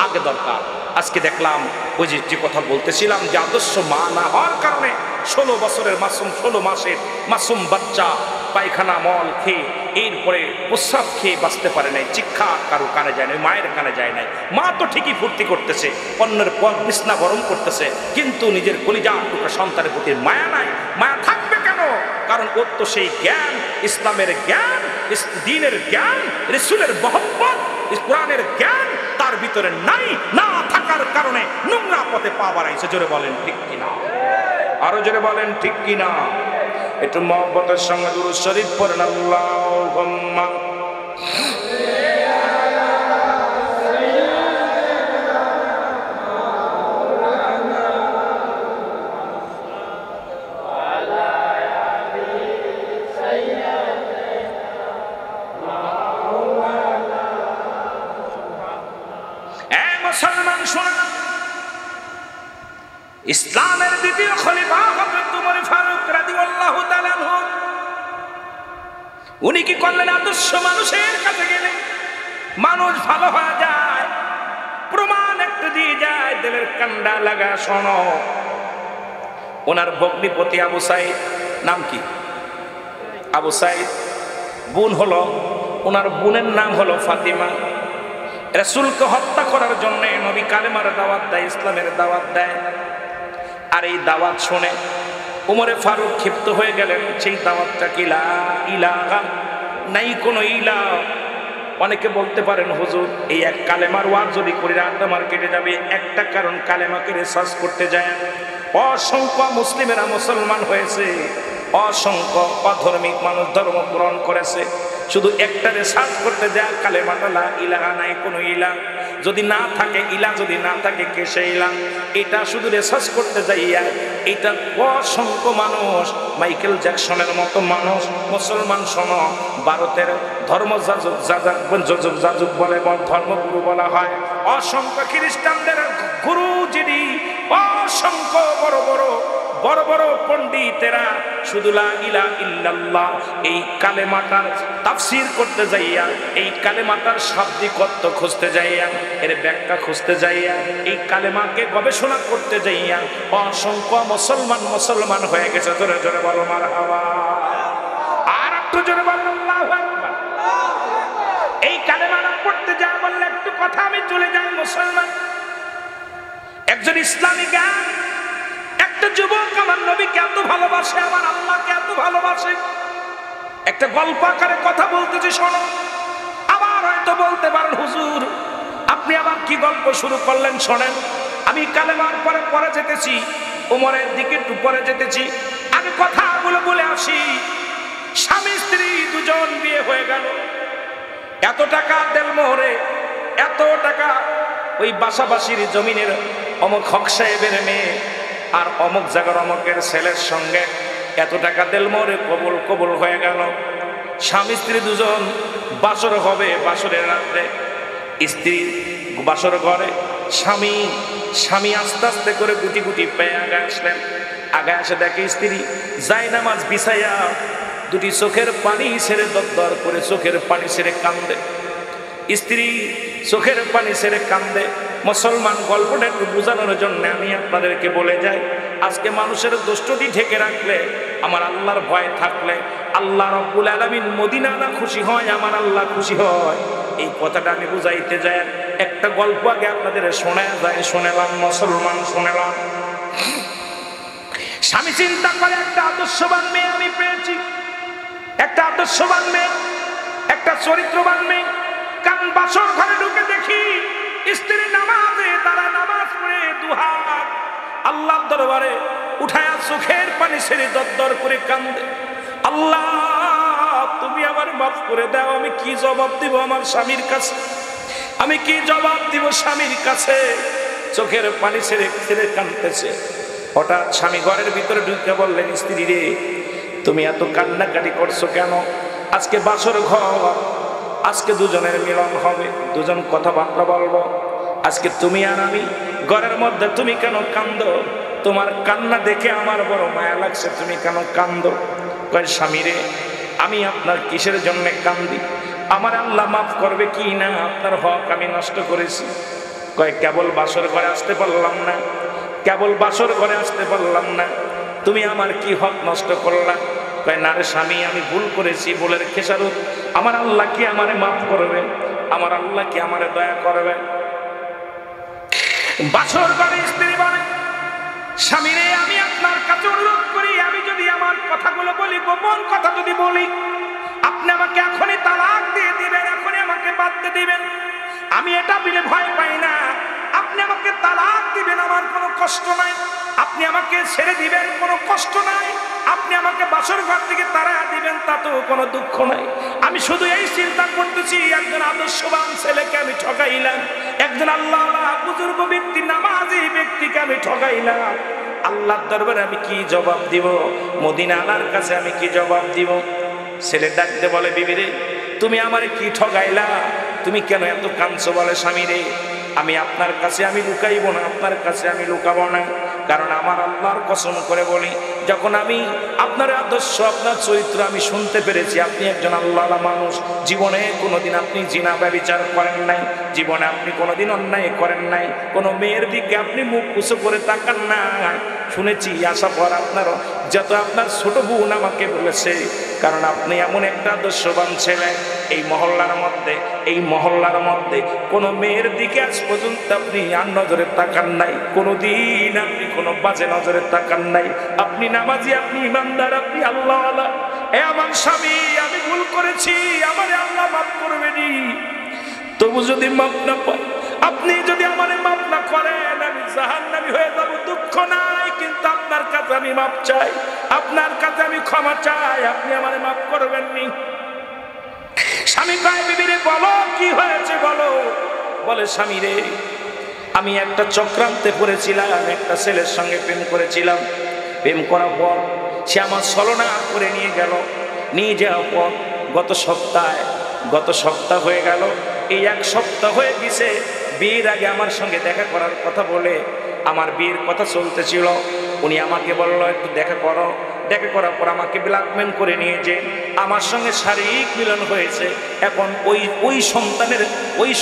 আগে দরকার। আজকে দেখলাম ওই যে কথা বলতেছিলাম যে আদর্শ মা না হওয়ার কারণে 16 বছরের মাসুম, 16 মাসের মাসুম বাচ্চা পায়খানা মল খেয়ে, এরপরে প্রস্রাব খেয়ে বাঁচতে পারে নাই। চিৎকার কারো কানে যায় নাই, মায়ের কানে যায় নাই। মা তো ঠিকই ফুর্তি করতেছে, অন্যের পর বিছনা গরম করতেছে, কিন্তু নিজের কলিজার টুকরা সন্তানের প্রতি মায়া নাই। মায়া থাকবে কেন? কারণ ওর তো সেই জ্ঞান, ইসলামের জ্ঞান, দ্বীনের জ্ঞান, রাসূলের মহব্বত, কোরআনের জ্ঞান তার ভিতরে নাই। না থাকার কারণে নোংরা পথে পা বাড়াইছে। জোরে বলেন ঠিক কিনা? আরো জোরে বলেন ঠিক কিনা? একটু মহব্বতের সঙ্গে দুরূদ শরীফ পড়েন। আল্লাহুম্মা ইসলামের দ্বিতীয় খলিফা হযরত ওমর ফারুক রাদিয়াল্লাহু তাআলা আনহু, উনি কি করলেন? আদর্শ মানুষের কাছে গেলে মানুষ ভালো হয়ে যায়, প্রমাণ একটু দিয়ে যায়, দিলের কান্ডা লাগা। শোনো, ওনার ভগ্নিপতি আবু সাইদ, নাম কি? আবু সাইদ, বোন হলো, ওনার বোনের নাম হলো ফাতিমা। রাসূলকে হত্যা করার জন্য নবী কালেমার দাওয়াত দেয়, ইসলামের দাওয়াত দেয়। আর এই দাওয়াত শুনে ওমরে ফারুক ক্ষিপ্ত হয়ে গেলেন। সেই দাওয়াতটা কি? লা ইলাহা, নাই কোনো ইলাহ। অনেকে বলতে পারেন হুজুর এই এক কালেমার ওয়াজ যদি করি রাত আমার কেটে যাবে। একটা কারণ, কালেমাকে রিসার্চ করতে যায় অসংখ্য মুসলিমেরা মুসলমান হয়েছে, অসংখ্য অধার্মিক মানুষ ধর্ম গ্রহণ করেছে। শুধু একটা রিসার্চ করতে যায় কালেমাটা লা ইলাহা, নাই কোনো ইলাহ। যদি না থাকে ইলাহ, যদি না থাকে কে সে ইলাহ, এটা শুধু রিসার্চ করতে যাইয়া এটা অসংখ্য মানুষ, মাইকেল জ্যাকসনের মতো মানুষ মুসলমান। শোনো, ভারতের ধর্ম যাজক বলে, ধর্মগুরু বলা হয়। অসংখ্য খ্রিস্টানদের গুরু যিনি, অসংখ্য বড় বড় বড় বড় পণ্ডিতেরা শুধু লা ইলাহা ইল্লাল্লাহ এই কালেমাটার তাফসীর করতে যাইয়া, এই কালেমাটার শাব্দিক অর্থ খুঁজতে যাইয়া, এর ব্যাখ্যা খুঁজতে যাইয়া, এই কালেমাকে গবেষণা করতে যাইয়া অসংখ্য মুসলমান হয়ে গেছে। জোরে জোরে বলো মারহাবা। আর একটু জোরে বলো আল্লাহু আকবার। এই কালেমাটা পড়তে যা বললে একটু কথা আমি চলে যাই মুসলমান। একজন ইসলামী জ্ঞান, একটা যুবক আমার নবীকে এত ভালোবাসে, আমার আল্লাহকে এত ভালোবাসে। একটা গল্প আকারে কথা বলতেছি, শোনো। আবার হয়তো বলতে পারেন হুজুর আপনি আবার কি গল্প শুরু করলেন? শোনেন, আমি কালেমার পরে যেতেছি, ওমরের দিকে একটু পরে যেতেছি। আগে কথাগুলো বলে আসি। স্বামী স্ত্রী দুজন বিয়ে হয়ে গেল। এত টাকা দেলমোহরে, এত টাকা ওই বাসাবাসির জমিনের অমুক হক সাহেবের মেয়ে আর অমুক জায়গার অমুকের ছেলের সঙ্গে এত টাকা দেলমোহরে কবুল হয়ে গেল। স্বামী স্ত্রী দুজন বাসর হবে। বাসরের রাত্রে স্ত্রী বাসর ঘরে, স্বামী আস্তে আস্তে করে গুটি গুটি পেয়ে আগে আসলেন। আগে আসে দেখে স্ত্রী জায়নামাজ বিছাইয়া দুটি চোখের পানি ছেড়ে দরদর করে চোখের পানি ছেড়ে কান্দে। স্ত্রী চোখের পানি ছেড়ে কান্দে। মুসলমান, গল্পটা একটু বোঝানোর জন্য আমি আপনাদেরকে বলে যাই, আজকে মানুষের দুষ্টটি ঢেকে রাখলে, আমার আল্লাহর ভয় থাকলে আল্লাহ রাব্বুল আলামিন মদিনা না খুশি হয়, আমার আল্লাহ খুশি হয়। এই কথাটা আমি বুঝাইতে যাই। একটা গল্প আগে আপনাদের শোনালাম মুসলমান, শোনালাম। স্বামী চিন্তা করে একটা আদর্শবান মেয়ে আমি পেয়েছি, একটা আদর্শবান মেয়ে, একটা চরিত্রবান মেয়ে। কান বাসর ঘরে ঢুকে দেখি স্ত্রী নামাজে, তারা নামাজ পড়ে দুহাত আল্লাহর দরবারে উঠায়া চোখের পানি ছেড়ে দরদর করে কান্দে। আল্লাহ তুমি আমার মাফ করে দাও। আমি কি জবাব দিব আমার স্বামীর কাছে? আমি কি জবাব দিব স্বামীর কাছে? চোখের পানি ছেড়ে কাঁদতেছে। হঠাৎ স্বামী ঘরের ভিতরে ঢুকে বললেন, স্ত্রী রে তুমি এত কান্নাকাটি করছো কেন? আজকে বাসর ঘর, আজকে দুজনের মিলন হবে, দুজন কথাবার্তা বলবো। আজকে তুমি আর আমি ঘরের মধ্যে, তুমি কেন কান্দো? তোমার কান্না দেখে আমার বড় মায়া লাগছে, তুমি কেন কান্দো? কয় স্বামী রে আমি আপনার কিসের জন্য কান্দি? আমার আল্লাহ মাফ করবে কি না? আপনার হক আমি নষ্ট করেছি। কয় কেবল বাসর ঘরে আসতে পারলাম না, কেবল বাসর ঘরে আসতে পারলাম না, তুমি আমার কি হক নষ্ট করলা? কয় না রে স্বামী আমি ভুল করেছি, ভুলের খেসারত আমার আল্লাহ কি আমারে মাফ করবে? আমার আল্লাহ কি আমারে দয়া করবে? বাসর ঘরে স্ত্রী বলে, স্বামী রে আমি আপনার কাছে অনুরোধ করি, আমি যদি আমার কথাগুলো বলি, গোপন কথা যদি বলি, আপনি আমাকে এখনই তালাক দিয়ে দিবেন, এখনই আমাকে বাদ দিয়ে দিবেন। আমি এটা বলে ভয় পাই না। আপনি আমাকে তালাক দিবেন, আমার কোনো কষ্ট নাই। আপনি আমাকে ছেড়ে দিবেন, কোনো কষ্ট নাই। আপনি আমাকে বাসর ঘর থেকে তাড়া দিবেন, তাতেও কোনো দুঃখ নাই। আমি শুধু এই চিন্তা করতেছি, একজন আদর্শবান ছেলেকে আমি ঠকাইলাম, একজন আল্লাহওয়ালা বুজুর্গ ব্যক্তি, নামাজি ব্যক্তিকে আমি ঠকাইলাম। আল্লাহর দরবারে আমি কি জবাব দিব? মদিনা আলার কাছে আমি কি জবাব দিব? ছেলে ডাকতে বলে, বিবি রে তুমি আমারে কি ঠকাইলা? তুমি কেন এত কাঁদছো? বলে স্বামী রে, আমি আপনার কাছে আমি লুকাইব না, আপনার কাছে আমি লুকাবো না। কারণ আমার আল্লাহর কসম করে বলি, যখন আমি আপনার আদর্শ আপনার চরিত্র আমি শুনতে পেরেছি, আপনি একজন আল্লাহওয়ালা মানুষ, জীবনে কোনোদিন আপনি জিনা ব্যভিচার করেন নাই, জীবনে আপনি কোনোদিন অন্যায় করেন নাই, কোনো মেয়ের দিকে আপনি মুখ উঁচু করে তাকান না। শুনেছি আসার পর আপনারও যত আপনার ছোট বোন আমাকে বলেছে, কারণ আপনি এমন একটা আদর্শবান ছেলে, এই মহল্লার মধ্যে কোনো মেয়ের দিকে আজ পর্যন্ত আপনি আর নজরে তাকান নাই, কোনোদিন আপনি কোনো বাজে নজরে তাকান নাই, আপনি নামাজি, আপনি ইমানদার, আপনি আল্লাহওয়ালা। এ আমার স্বামী, আমি ভুল করেছি, আমার আল্লাহ মাফ করবেনি। তবু যদি মাফ না পাই, আপনি যদি আমারে মাফ না করেন, আমি জাহান্নামী হয়ে যাব, দুঃখ নাই, কিন্তু আপনার কাছে আমি মাফ চাই, আপনার কাছে আমি ক্ষমা চাই, আপনি আমারে মাফ করবেননি। স্বামী কয় বিবি রে বলো কি হয়েছে বলো। বলে স্বামী রে, আমি একটা চক্রান্তে পড়েছিলাম, একটা ছেলের সঙ্গে প্রেম করেছিলাম, প্রেম করার পর সে আমার ছলনা করে নিয়ে গেল, নিয়ে যাওয়ার পর গত সপ্তাহ হয়ে গেল, এই এক সপ্তাহ হয়ে গেছে বিয়ের আগে আমার সঙ্গে দেখা করার কথা বলে, আমার বিয়ের কথা চলতেছিল, উনি আমাকে বলল একটু দেখা করো। দেখা করার পর আমাকে ব্ল্যাকমেল করে নিয়ে যে আমার সঙ্গে শারীরিক মিলন হয়েছে। এখন ওই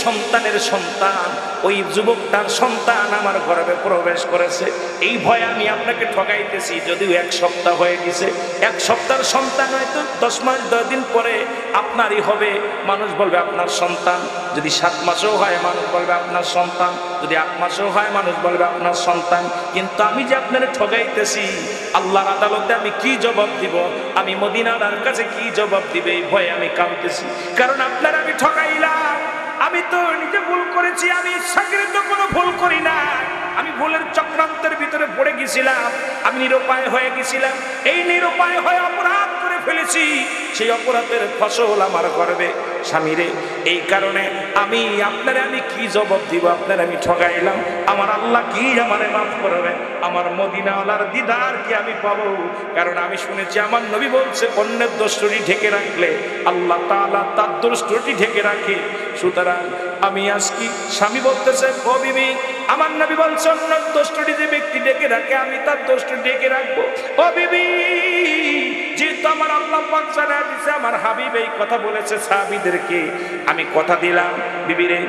সন্তানের সন্তান, ওই যুবকটার সন্তান আমার গর্ভে প্রবেশ করেছে। এই ভয়ে আমি আপনাকে ঠকাইতেছি, যদিও এক সপ্তাহ হয়ে গেছে। এক সপ্তাহের সন্তান হয়তো 10 মাস 10 দিন পরে আপনারই হবে, মানুষ বলবে আপনার সন্তান। যদি 7 মাসও হয় মানুষ বলবে আপনার সন্তান, যদি 8 মাসও হয় মানুষ বলবে আপনার সন্তান। কিন্তু আমি যে আপনার ঠকাইতেছি, আল্লাহর আদালতে আমি কি জবাব দিব, আমি মদিনার কাছে কি জবাব দিবে, এই ভয়ে আমি কাঁদতেছি। কারণ আপনার আমি ঠকাইলাম, আমি তো নিজে ভুল করেছি, আমি ইচ্ছাকৃত কোনো ভুল করি না, আমি ভুলের চক্রান্তের ভিতরে পড়ে গেছিলাম, আমি নিরুপায় হয়ে গেছিলাম। এই নিরুপায় হয়ে অপরাধ করে ফেলেছি, সেই অপরাধের ফসল আমার গর্বে। স্বামীরে, এই কারণে আমি কি জবাব দিব, আপনার আমি ঠকাইলাম, আমার আল্লাহ কি আমারে মাফ করবে, আমার মদিনাওয়ালার দিদার কি আমি পাবো? কারণ আমি শুনেছি আমার নবী বলছে, অন্যের দোষটি ঢেকে রাখলে আল্লাহ তাআলা তার দোষটি ঢেকে রাখে। সুতরাং আমি আজকে স্বামী বলতেছে, ও বিবি, আমার নবী বলছে অন্যের দোষটি যে ব্যক্তি ঢেকে রাখে, আমি তার দোষটি ঢেকে রাখবো। ও বিবি, যেহেতু আমার আল্লাহ পাক জানায় দিয়েছে, আমার হাবিব এই কথা বলেছে সাহাবীদেরকে, আমি কথা দিলাম বিবি রে,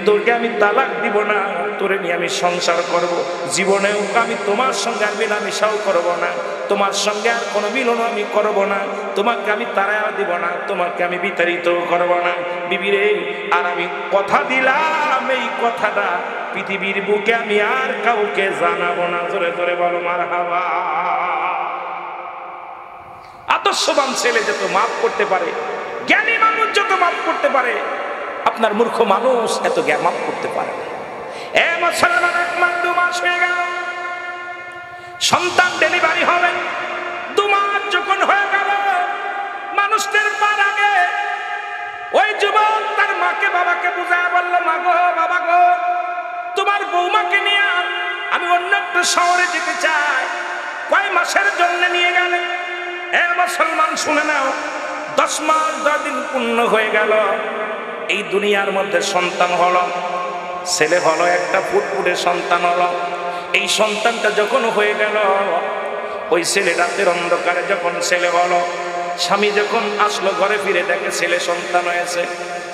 তোকে আমি তালাক দিব না, তোরে নিয়ে আমি সংসার করব, জীবনেও আমি তোমার সঙ্গে আর মেলামেশাও করব না, তোমার সঙ্গে আর কোনো মিলন আমি করব না, তোমাকে আমি তাড়া দিব না, তোমাকে আমি বিতাড়িত করব না বিবি রে। আর আমি কথা দিলাম, এই কথাটা পৃথিবীর বুকে আমি আর কাউকে জানাবো না। জোরে জোরে বলো মারহাবা। আদর্শবান ছেলে যত মাফ করতে পারে, জ্ঞানী মানুষ যত মাফ করতে পারে, আপনার মূর্খ মানুষ এত জ্ঞান মাফ করতে পারে না। এ মুসলমান, 1 মাস 2 মাস হয়ে গেল, সন্তান ডেলিভারি হবে, 2 মাস যখন হয়ে গেল, মানুষদের পার আগে ওই যুবক তার মাকে বাবাকে বুঝায় বলল, মা গো, বাবা গো, তোমার বৌমাকে নিয়ে আমি অন্য একটা শহরে যেতে চাই। কয় মাসের জন্য নিয়ে গেলেন? এ মুসলমান শুনে নাও, 10 মাস 10 দিন পূর্ণ হয়ে গেল, এই দুনিয়ার মধ্যে সন্তান হলো, ছেলে হলো, একটা ফুটফুটে সন্তান হলো। এই সন্তানটা যখন হয়ে গেল, ওই ছেলে রাতের অন্ধকারে যখন ছেলে হলো, স্বামী যখন আসলো ঘরে ফিরে দেখে ছেলে সন্তান হয়েছে,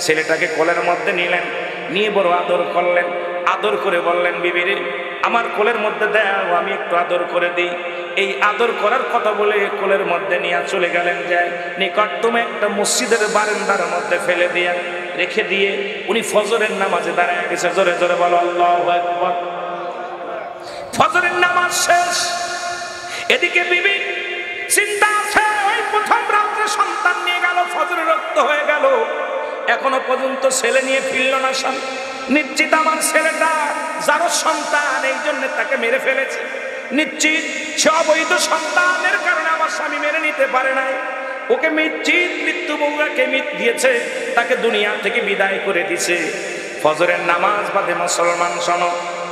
ছেলেটাকে কোলের মধ্যে নিলেন, নিয়ে বড় আদর করলেন, আদর করে বললেন, বিবি রে, আমার কোলের মধ্যে দাও, আমি একটু আদর করে দিই। এই আদর করার কথা বলে কোলের মধ্যে নিয়ে চলে গেলেন, যায় নিকটতম একটা মসজিদের বারান্দার মধ্যে ফেলে দিয়ে রেখে দিয়ে উনি ফজরের নামাজে দাঁড়ায় গেছে। জোরে জোরে বলো আল্লাহু আকবার। ফজরের নামাজ শেষ, এদিকে বিবি চিন্তা আছে, ওই প্রথম রাত্রে সন্তান নিয়ে গেল, ফজরের রক্ত হয়ে গেল, এখনো পর্যন্ত ছেলে নিয়ে ফিরল না স্বামী। নিশ্চিত আমার ছেলেটা যার সন্তান, এই জন্য তাকে মেরে ফেলেছে, নিশ্চিত সে অবৈধ সন্তানের কারণে আমার স্বামী মেনে নিতে পারে নাই, ওকে নিশ্চিত মৃত্যু বউকে দিয়েছে, তাকে দুনিয়া থেকে বিদায় করে দিছে। ফজরের নামাজ বাদে মুসলমান শোনো,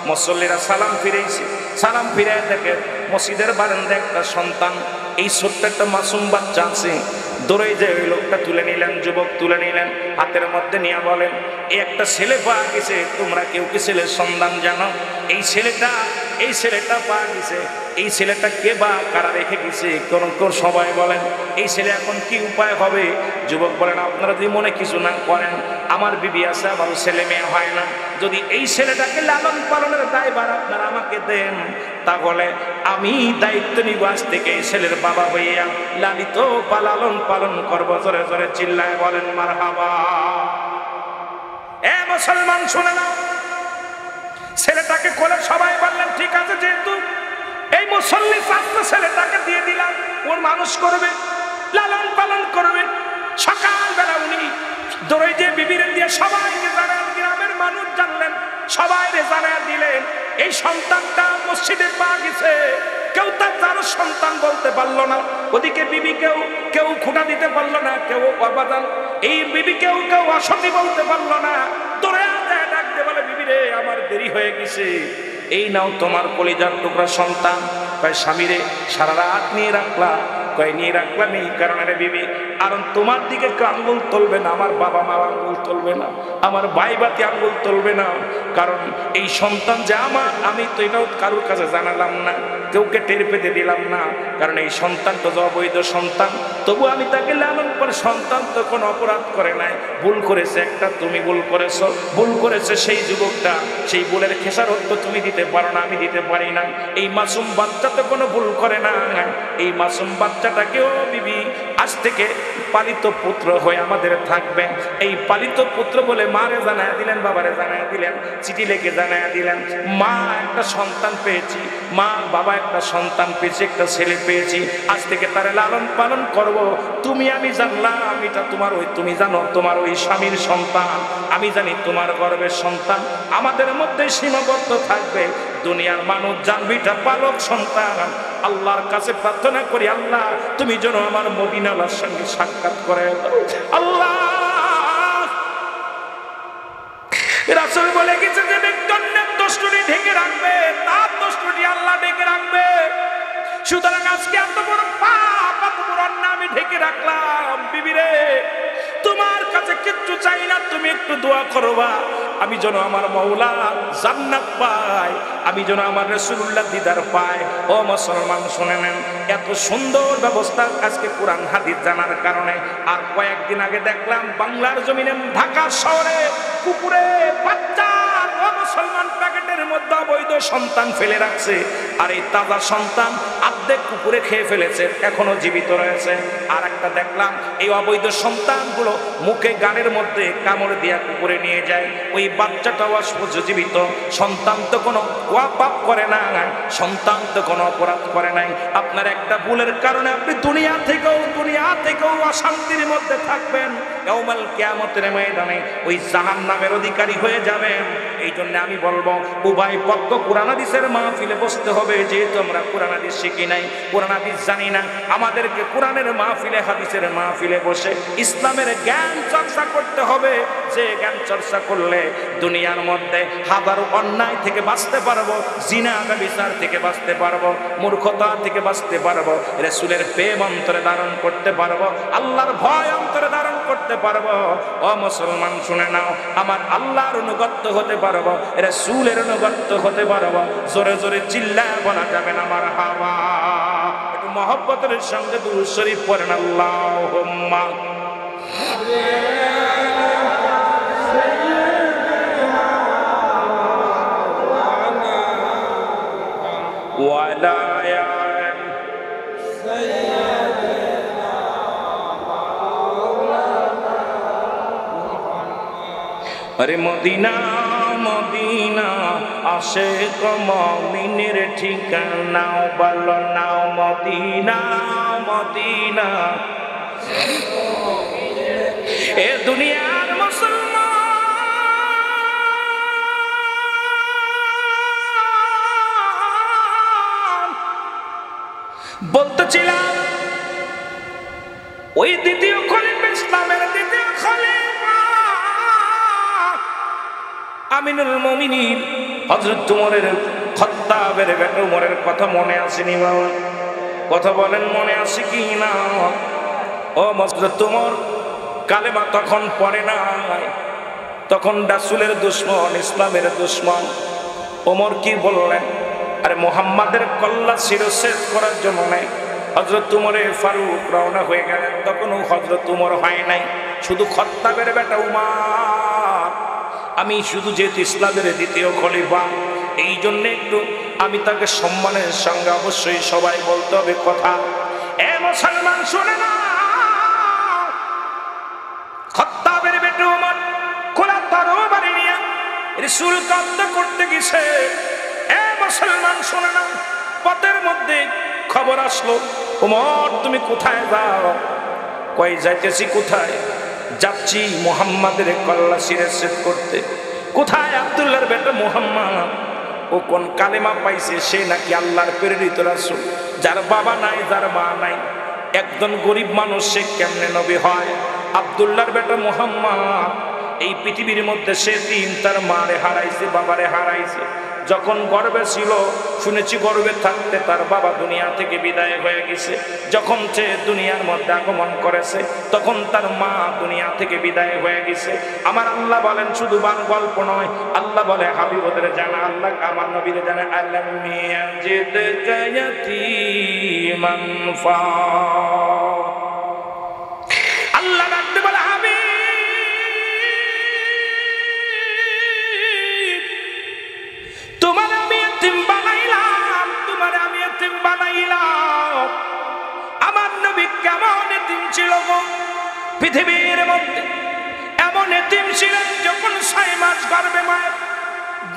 মুসল্লিরা সালাম ফিরেছে, সালাম ফিরে দেখে মসজিদের বারান্দায় একটা সন্তান, এই ছোট্ট একটা মাসুম বাচ্চা আছে, দৌড়ে যে ওই লোকটা তুলে নিলেন, যুবক তুলে নিলেন, হাতের মধ্যে নিয়ে বলেন, এই একটা ছেলে পাওয়া গেছে, তোমরা কেউ কি ছেলের সন্ধান জানো? এই ছেলেটা পাওয়া গেছে, এই ছেলেটা কে বা কারা রেখে গেছে? কোন সবাই বলেন এই ছেলে এখন কি উপায় হবে? যুবক বলেন, আপনারা যদি মনে কিছু না করেন, আমার বিবি আছে, আমার ছেলে মেয়ে হয় না, যদি এই ছেলেটাকে লালন পালনের দায়ভার আপনারা আমাকে দেন, তাহলে আমি দায়িত্ব নিব, আজ থেকে এই ছেলের বাবা হইয়া লালিত লালন পালন করবো। জোরে জোরে চিল্লায় বলেন মারহাবা। এ মুসলমান শুনে নাও, ছেলেটাকে কোলে সবাই বললেন ঠিক আছে, যেহেতু এই মুসল্লি ছাত্র ছেলেটাকে দিয়ে দিলাম, ওর মানুষ করবে, লালন পালন করবে। সকালবেলা উনি দৌড়ে যে বিবিরে দিয়ে সবাইকে জানান, গ্রামের মানুষ জানলেন, সবাই জানায় দিলেন এই সন্তানটা মসজিদে পাওয়া গেছে। কেউ তার সন্তান বলতে পারলো না, ওদিকে বিবি কেউ খুঁটা দিতে পারলো না, কেউ অবাদান এই বিবি কেউ অসতী বলতে পারলো না। দৌড়ে ডাকতে বলে, বিবি রে আমার দেরি হয়ে গেছে, এই নাও তোমার কলিজার টুকরা সন্তান। কয় স্বামীরে সারা রাত নিয়ে রাখলা? কয় নিয়ে রাখলাম এই কারণে রে বিবি, কারণ তোমার দিকে কেউ আঙ্গুল তুলবে না, আমার বাবা মা আঙ্গুল তুলবে না, আমার ভাই বাতি আঙ্গুল তুলবে না, কারণ এই সন্তান যে আমার, আমি তো এটাও কারোর কাছে জানালাম না, কেউকে টের পেতে দিলাম না, কারণ এই সন্তান তো অবৈধ সন্তান, তবু আমি তাকে লালন করে, সন্তান তো কোনো অপরাধ করে নাই, ভুল করেছে একটা, তুমি ভুল করেছো, ভুল করেছে সেই যুবকটা, সেই ভুলের খেসারত তো তুমি দিতে পারো না, আমি দিতে পারি না। এই মাসুম বাচ্চা তো কোনো ভুল করে না, এই মাসুম বাচ্চাটাকেও বিবি আজ থেকে পালিত পুত্র হয়ে আমাদের থাকবে। এই পালিত পুত্র বলে মারে জানায় দিলেন, বাবারে জানায় দিলেন, চিঠি লিখে জানায় দিলেন, মা একটা সন্তান পেয়েছি, মা বাবা একটা সন্তান পেয়েছি, একটা ছেলে পেয়েছি, আজ থেকে তারে লালন পালন করব। তুমি আমি জানলাম এটা তোমার ওই, তুমি জানো তোমার ওই স্বামীর সন্তান, আমি জানি তোমার গর্বের সন্তান, আমাদের মধ্যে সীমাবদ্ধ থাকবে। দুনিয়ার মানুষ জানবে এটা পালক সন্তান। আল্লাহর কাছে প্রার্থনা করি, আল্লাহ তুমি যেন আমার মদিনার সঙ্গে সাক্ষাৎ করে দাও। আল্লাহ রাসূল বলে গেছে যে ব্যক্তির দোষটি ঢেকে রাখবে, তার দোষটি আল্লাহ ঢেকে রাখবে। সুতরাং আজকে এত বড় পাপ, এত বড় অন্যায় আমি ঢেকে রাখলাম। বিবিরে তোমার কাছে কিচ্ছু চাই না, তুমি একটু দোয়া করবা আমি যেন আমার মাওলা জান্নাত পাই, আমি যেন আমার রাসূলুল্লাহ দিদার পাই। ও মুসলমান শুনে নেন, এত সুন্দর ব্যবস্থা আজকে কোরআন হাদিস জানার কারণে। আর কয়েকদিন আগে দেখলাম বাংলার জমিনে ঢাকা শহরে কুকুরে বাচ্চা, ও মুসলমান প্যাকেটের মধ্যে অবৈধ সন্তান ফেলে রাখছে, আর এই তাজা সন্তান অর্ধেক কুকুরে খেয়ে ফেলেছে, এখনো জীবিত রয়েছে। আর একটা দেখলাম এই অবৈধ সন্তানগুলো মুখে গানের মধ্যে কামড় দিয়া কুকুরে নিয়ে যায়, ওই বাচ্চাটাও জীবিত। সন্তান তো কোনো পাপ করে না, সন্তান তো কোনো অপরাধ করে নাই। আপনার একটা ভুলের কারণে আপনি দুনিয়া থেকেও অশান্তির মধ্যে থাকবেন, ইয়াউমাল কিয়ামতের ময়দানে ওই জাহান্নামের অধিকারী হয়ে যাবেন। এই জন্য আমি বলবো উভয় পক্ষ কোরআন হাদিসের মাহফিলে বসতে হবে। যেহেতু আমরা কোরআন হাদিস শিখি নাই, কোরআন হাদিস জানি না, আমাদেরকে কোরআনের মাহফিলে, হাদিসের মাহফিলে বসে ইসলামের জ্ঞান চর্চা করতে হবে। যে জ্ঞান চর্চা করলে দুনিয়ার মধ্যে হাজারো অন্যায় থেকে বাঁচতে পারবো, জিনা ব্যভিচার থেকে বাঁচতে পারবো, মূর্খতা থেকে বাঁচতে পারবো, রাসূলের প্রেম অন্তরে ধারণ করতে পারবো, আল্লাহর ভয় অন্তরে ধারণ করতে পারবো। ও মুসলমান শুনে নাও, আমার আল্লাহর অনুগত হতে পারবো, রাসূলের অনুগত হতে পারবো। জোরে জোরে চিল্লায় বলা যাবে না মারহাবা। একটু মহব্বতের সঙ্গে দুরূদ শরীফ পড়েন, আল্লাহুম্মা ওয়ালা আরে মদিনা মদিনা আশিক মুমিনের ঠিকানা, বলো নাও মদিনা মদিনা। এ দুনিয়ার মুসলমান বলতেছিলাম, ওই দ্বিতীয় খলিফা, ইসলামের দ্বিতীয় খলিফা আমিনুল মুমিনিন হযরত উমরের খাত্তাবের বেটা উমরের কথা মনে আসেনি বাবা? কথা বলেন, মনে আসে কি না? ও ও হযরত ওমর কালেমা তখন পড়ে নাই, তখন রাসূলের দুশমন, ইসলামের দুশমন। ওমর কি বললেন? আরে মুহাম্মাদের কল্লা শিরচ্ছেদ করার জন্য নাই। হযরত উমরে ফারুক রওনা হয়ে গেলেন। তখনও হযরত উমর হয় নাই, শুধু খাত্তাবের বেটা উমর। আমি শুধু যেহেতু ইসলামের দ্বিতীয় খলিফা, এই জন্য একটু আমি তাকে সম্মানের সঙ্গে অবশ্যই সবাই বলতে হবে কথা। এ মুসলমান শুনে না, খাত্তাবের বেটা উমর খোলা তরবারি নিয়ে রাসূল কাঁদতে করতে গেছে। এ মুসলমান শুনে না, পথের মধ্যে খবর আসলো, ওমর তুমি কোথায় যাও? কই যাইতেছি? কোথায় যাচ্ছি? মুহাম্মাদের কল্লা শিরচ্ছেদ করতে। কোথায়? আব্দুল্লাহর বেটা মুহাম্মদ। ও কোন কালেমা পাইছে, সে নাকি আল্লাহর প্রেরিত রাসূল, যার বাবা নাই, যার মা নাই, একজন গরিব মানুষ, সে কেমনে নবী হয়? আব্দুল্লাহর বেটা মুহাম্মদ এই পৃথিবীর মধ্যে সে তিন, তার মারে হারাইছে, বাবারে হারাইছে। যখন গর্বে ছিল, শুনেছি গর্বে থাকতে তার বাবা দুনিয়া থেকে বিদায় হয়ে গেছে। যখন সে দুনিয়ার মধ্যে আগমন করেছে, তখন তার মা দুনিয়া থেকে বিদায় হয়ে গেছে। আমার আল্লাহ বলেন শুধু বান গল্প নয়, আল্লাহ বলে হাবিব ওদের জানা, আল্লাহ আমার নবীরে জানে, আল্লাম ইয়াজিদকা ইয়াতীমান ফা। আল্লাহ ডাকতে বলে হাবিব, তোমার আমি এতিম বানাইলাম, তোমার আমি এতিম বানাইলাম। আমার নবী কেমন এতিম ছিল গো পৃথিবীর মধ্যে? এমন এতিম ছিলেন যখন 6 মাস গর্ভে মায়ের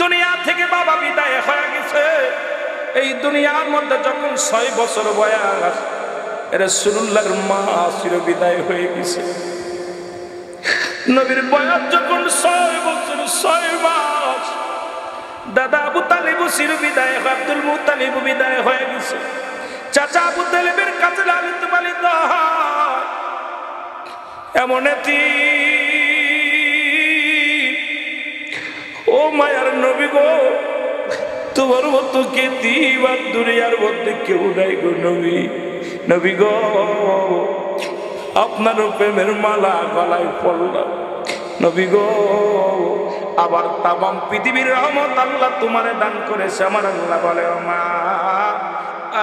দুনিয়া থেকে বাবা বিদায় হয়ে গেছে। এই দুনিয়ার মধ্যে যখন 6 বছর বয়স, রাসূলুল্লাহর মা চির বিদায় হয়ে গেছে। নবীর বয়স যখন 6 বছর 6 মাস, দাদা আবু তালিব চির বিদায়, আব্দুল মুত্তালিব বিদায় হয়ে গেছে। চাচা আবু তালিবের কাছে লালিত পালিত হয়। এমন ও মায়ার নবী গো, তোমার মতো কে দিবার দুনিয়ার মধ্যে কেউ নাই গো নবী। নবী গো, আপনার প্রেমের মালা গলায় পড়লাম নবী গো। আবার তামাম পৃথিবীর রহমত আল্লাহ তোমারে দান করেছে। আমার আল্লাহ বলে, মা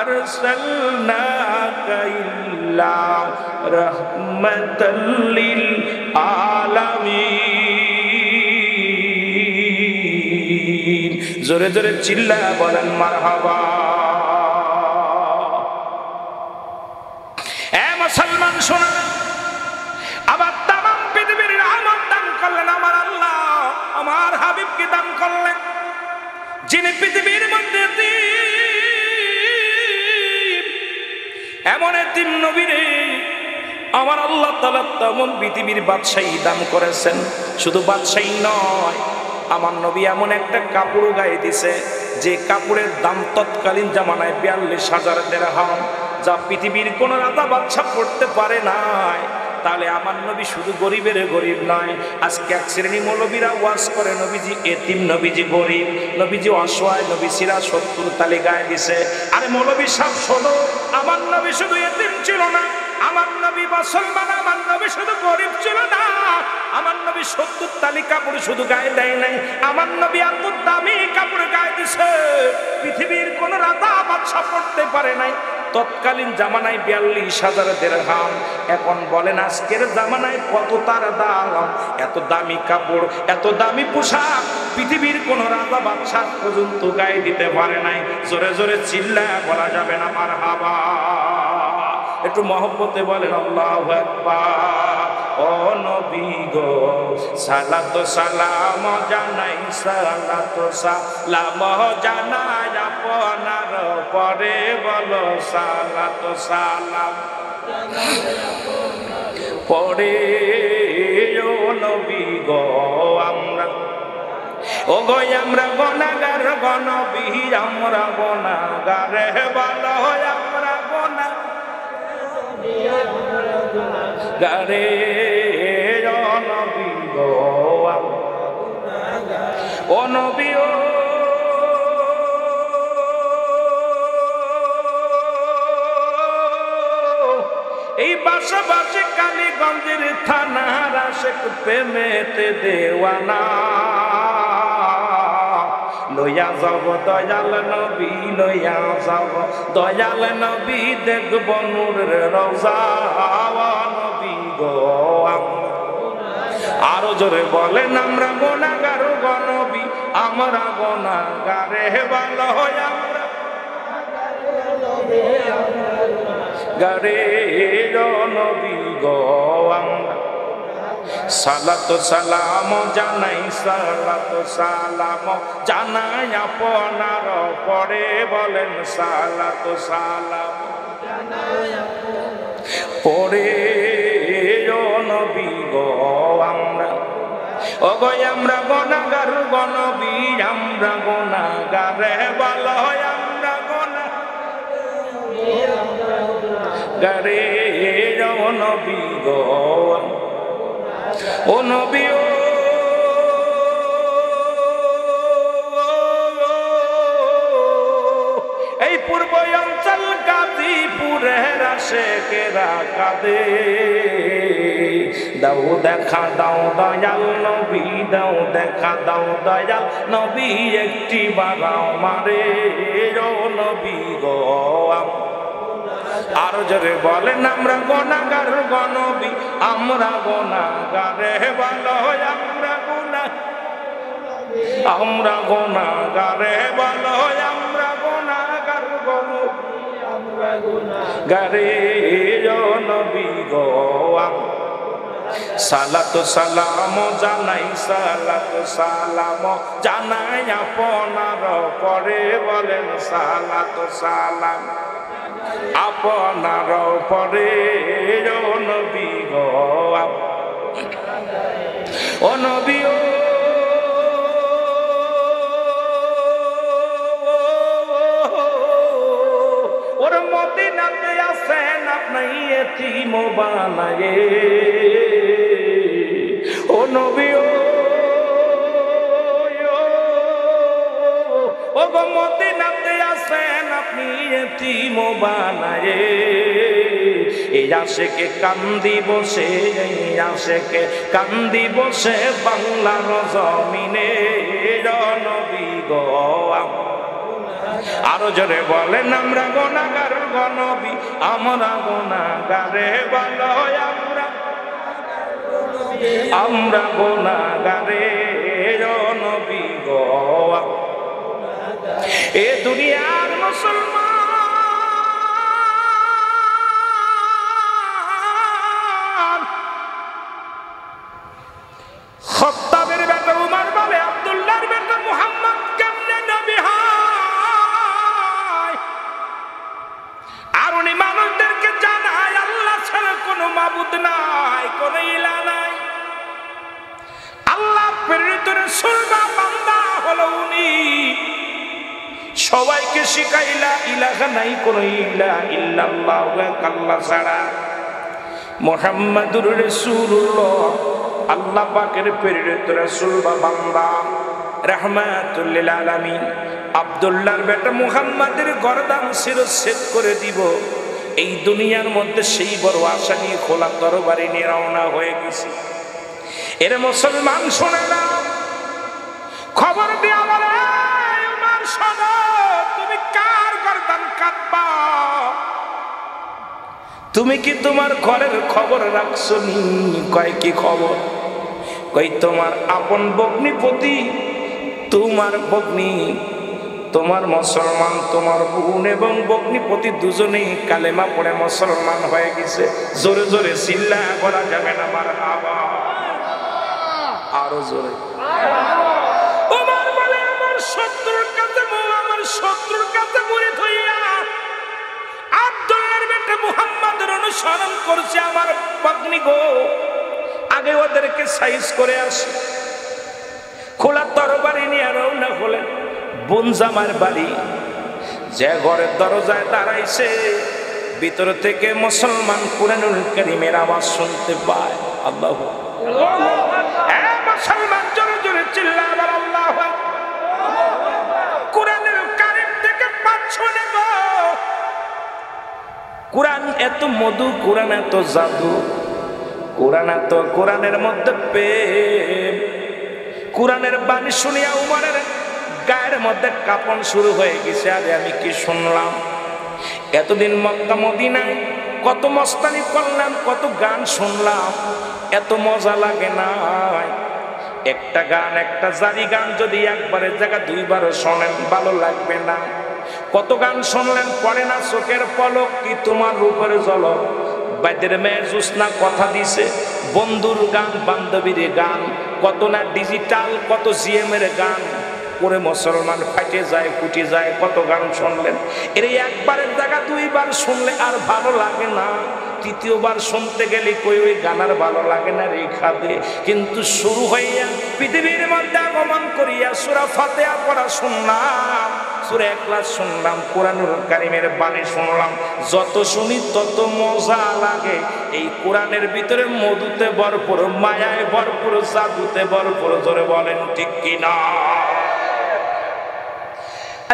আরসালনাকা ইল্লা রাহমাতাল লিল আলামিন। জোরে জোরে চিল্লা বলেন মারহাবা। এ মুসলমান শোনা, আবার তামাম পৃথিবীর রহমত দান করলেন আমার আল্লাহ, আমার হাবিবকে দান করলেন, যিনি পৃথিবীর মধ্যে এমন এতিম নবীরে আমার আল্লাহ তাআলা তামাম পৃথিবীর বাদশাহী দান করেছেন। শুধু বাদশাহী নয়, আমার নবী এমন একটা কাপড় গায়ে দিছে, যে কাপড়ের দাম তৎকালীন জামানায় 42,000 দিরহাম, যা পৃথিবীর কোন রাজা বাদশা পড়তে পারে নাই। তাহলে আমার নবী শুধু গরিবের গরিব নয়। আজকে এক শ্রেণী মৌলবীরা ওয়াজ করে নবীজি এতিম, নবীজি গরিব, নবীজি অসহায়, নবীজিরা 70 তালি গায়ে দিছে। আরে মৌলবী সাহেব শোনো, আমার নবী শুধু এতিম ছিল না, আমার নবী মুসলমান, আমার নবী শুধু গরিব ছিল না, আমার নবী 70 তালি কাপড় শুধু গায়ে দেয় নাই, আমার নবী এত দামি কাপড় গায়ে দিছে পৃথিবীর কোন রাজা বাদশা পড়তে পারে নাই। তৎকালীন জামানায় 42,000 দিরহাম। এখন বলেন আজকের জামানায় কত তার দাম? এত দামি কাপড়, এত দামি পোশাক পৃথিবীর কোন রাজা বাদশা পর্যন্ত গায়ে দিতে পারে নাই। জোরে জোরে চিল্লা বলা যাবে না মারহাবা? একটু মহব্বতে বলেন আল্লাহু আকবার। ও নবী গো, সালাত সালাম জানাই, সালাত সালাম জানাই আপনার পরে, বলো সালাত সালাম পরে। ও নবী গো, আমরা ও গো আমরা গুনাহগার, গো নবী আমরা গুনাহগার, বলো আমরা গুনাহগারে। ও নবী গো, ও নবী ও এই পাশাপাশি কালীগঞ্জের থানার আশেক প্রেমেতে দেওয়ানা লইয়া যাব দয়াল নবী লইয়া যাব দয়াল নবী দেখব নূরের রওজা নবী গো আরো জোরে বলেন আমরা গুনাহগার গো নবী আমরা গুনাহগারে ভালো আমরা গারে নবী গো আমরা সালাত সালাম জানাই সালাত সালাম জানাই আপনার পরে বলেন সালাত সালাম পরে নবী গো আমরা ও গো আমরা গুনাহগার গো নবী আমরা গুনাহগার ভালো আমরা গুনাহগারে নবী গো ও নবী এই পূর্ব অঞ্চল গাজীপুরের আশেকেরা কাঁদে দাও দেখা দাও দয়াল নবী দাও দেখা দাও দয়াল নবী একটি বারাও মারে ও নবী গো আরো জোরে বলেন আমরা গুনাহগার গো নবী আমরা গুনাহগারে ভালো আমরা গুনাহগারে ভালো আমরা গুনাহগার গো গারে নবী গো সালাত সালাম জানাই সালাত সালাম জানাই আপনার পরে বলেন সালাত সালাম আপনার পরে নবী গো ও নবী ওর মদিনাতে আছেন আপনি এতিম বানায়ে ও নবী ও গো মদিনাতে আছেন আপনি এতিম বানায়ে এই আশেকে কান্দি বসে এই আশেকে কান্দি বসে বাংলার জমিনে নবী গো আরো জোরে বলেন আমরা গুনাহগার গো নবী আমরা গুনাহগারে ভালো আমরা গুনাহগারে নবী গো এ দুনিয়ার মুসলমান খাত্তাবের বেটা উমর বলে আব্দুল্লাহর বেটা মুহাম্মদ কেমনে নবী হয় আর উনি মানুষদেরকে জানায় আল্লাহ ছাড়া কোনো মাবুদ নাই কোনো ইলাহ নাই আল্লাহ প্রেরিত রাসূল বা বান্দা হলো উনি সবাইকে শিখাইলা ইলাহা নাই কোন ইলাহা ইল্লাল্লাহ আল্লাহ ছাড়া মুহাম্মাদুর রাসূলুল্লাহ আল্লাহ পাকের প্রেরিত রাসূল বা বান্দা রাহমাতুল লিল আলামিন আব্দুল্লাহর বেটা মুহাম্মাদের গর্দান শিরচ্ছেদ করে দিব এই দুনিয়ার মধ্যে সেই বড় আশা নিয়ে খোলা তরবারি নিয়ে রওনা হয়ে গেছি এর মুসলমান শুনে না খবর দিয়ে বলে উমর শোনো তুমি কার গর্দান কাটবা তুমি কি তোমার ঘরের খবর রাখছো নি কয় কি খবর কই তোমার আপন ভগ্নিপতি তোমার ভগ্নি তোমার মুসলমান তোমার বোন এবং ভগ্নিপতি দুজনেই কালেমা পড়ে মুসলমান হয়ে গেছে জোরে জোরে চিল্লা বলা যাবে না মারহাবা আরো জোরে ওমর বলে আমার শত্রুর কাছে মুড়ি ধইয়া আব্দুল্লাহর বেটা মুহাম্মদের অনুসরণ করছে আমার ভগ্নি গো আগে ওদেরকে সাইজ করে আসি খোলা তরবারি নিয়ে রওনা হলেন বোন জামার বাড়ি যে ঘরের দরজায় দাঁড়াইছে ভিতর থেকে মুসলমান কুরআনুল কারীমের আওয়াজ শুনতে পায় আল্লাহু মুসলমান জোরে জোরে চিল্লায় বল আল্লাহু কুরআনুল কারীম থেকে পাঠ শুনে গো কোরআন এত মধু, কোরআন এত জাদু, কোরআন এত, কোরআনের মধ্যে প্রেম। কোরআনের বাণী শুনিয়া উমরের গায়ের মধ্যে কাঁপন শুরু হয়ে গেছে। আরে আমি কি শুনলাম! এতদিন মক্কা মদিনায় কত মস্তানি করলাম, কত গান শুনলাম, এত মজা লাগে না। একটা গান, একটা জারি গান যদি একবারের জায়গা দুইবারও শোনেন ভালো লাগবে না। কত গান শুনলেন, পড়ে না চোখের পলক কি তোমার রূপের ঝলক, বাইদের মেয়ের জোৎস্না কথা দিছে, বন্ধুর গান, বান্ধবীর গান, কত না ডিজিটাল, কত জিএমের গান করে মুসলমান ফাটে যায়, ফুটে যায়। কত গান শুনলেন, এর একবারের জায়গা দুইবার শুনলে আর ভালো লাগে না। তৃতীয়বার শুনতে গেলে কই ওই গান আর ভালো লাগে না রেখা দে। কিন্তু শুরু হইয়া পৃথিবীর মধ্যে আগমন করিয়া সূরা ফাতিহা পড়া শুনলাম, সূরা ইখলাস শুনলাম, কোরআনুল কারীমের বাণী শুনলাম, যত শুনি তত মজা লাগে। এই কোরআনের ভিতরে মধুতে ভরপুর, মায়ায় ভরপুর, জাদুতে ভরপুর। জোরে বলেন ঠিক কিনা?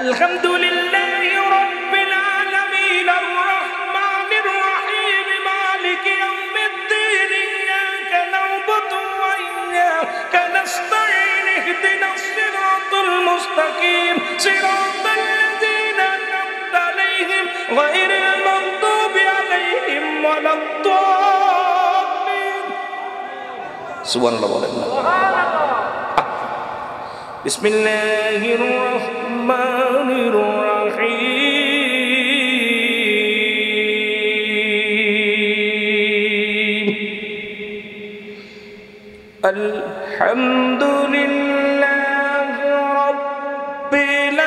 আলহামদুলিল্লাহি রাব্বিল আলামিন আর রহমানির রহিম মালিকি ইয়াউমিদ্দিন ইয়াকা না'বুদু ওয়া ইয়াকা নাস্তাঈন ইহদিনাস সিরাতাল মুস্তাকিম সিরাতাল লাযীনা আন'আমতা আলাইহিম গায়রিল মাগদুবি আলাইহিম ওয়ালাদ-দাল্লিন। সুবহানাল্লাহ বলেন না? বিসমিল্লাহির রহমানির রহিম। আলহামদুলিল্লাহি রাব্বিল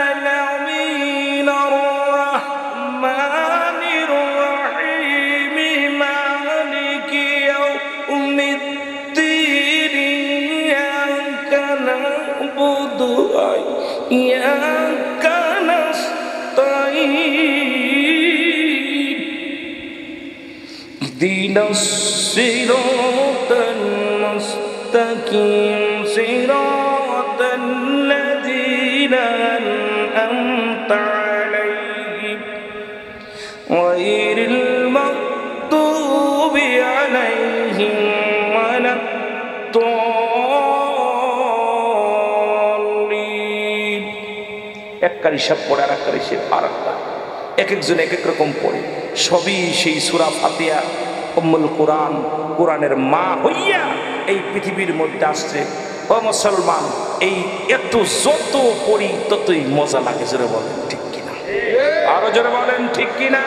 আলামিন আর রহমানির রহিম মালিকি ইয়াউমিদ্দিন ইয়াকা না'বুদু ওয়া ইয়াকা নাস্তাঈন ইহদিনাস সিরাতাল মুস্তাকিম সিরাতাল লাযীনা আন'আমতা আলাইহিম গায়রিল মাগদুবি আলাইহিম ওয়ালাদ-দাল্লিন। এককার হিসাব পড়ে আর এককার হিসাব আর একটা, এক একজন এক এক রকম পড়ে। সবই সেই সূরা ফাতিহা উম্মুল কোরআন, কোরআনের মা হইয়া এই পৃথিবীর মধ্যে আসছে। ও মুসলমান, এই এত যত পড়ি ততই মজা লাগে। জোরে বলেন ঠিক কিনা? আরো জোরে বলেন ঠিক কিনা?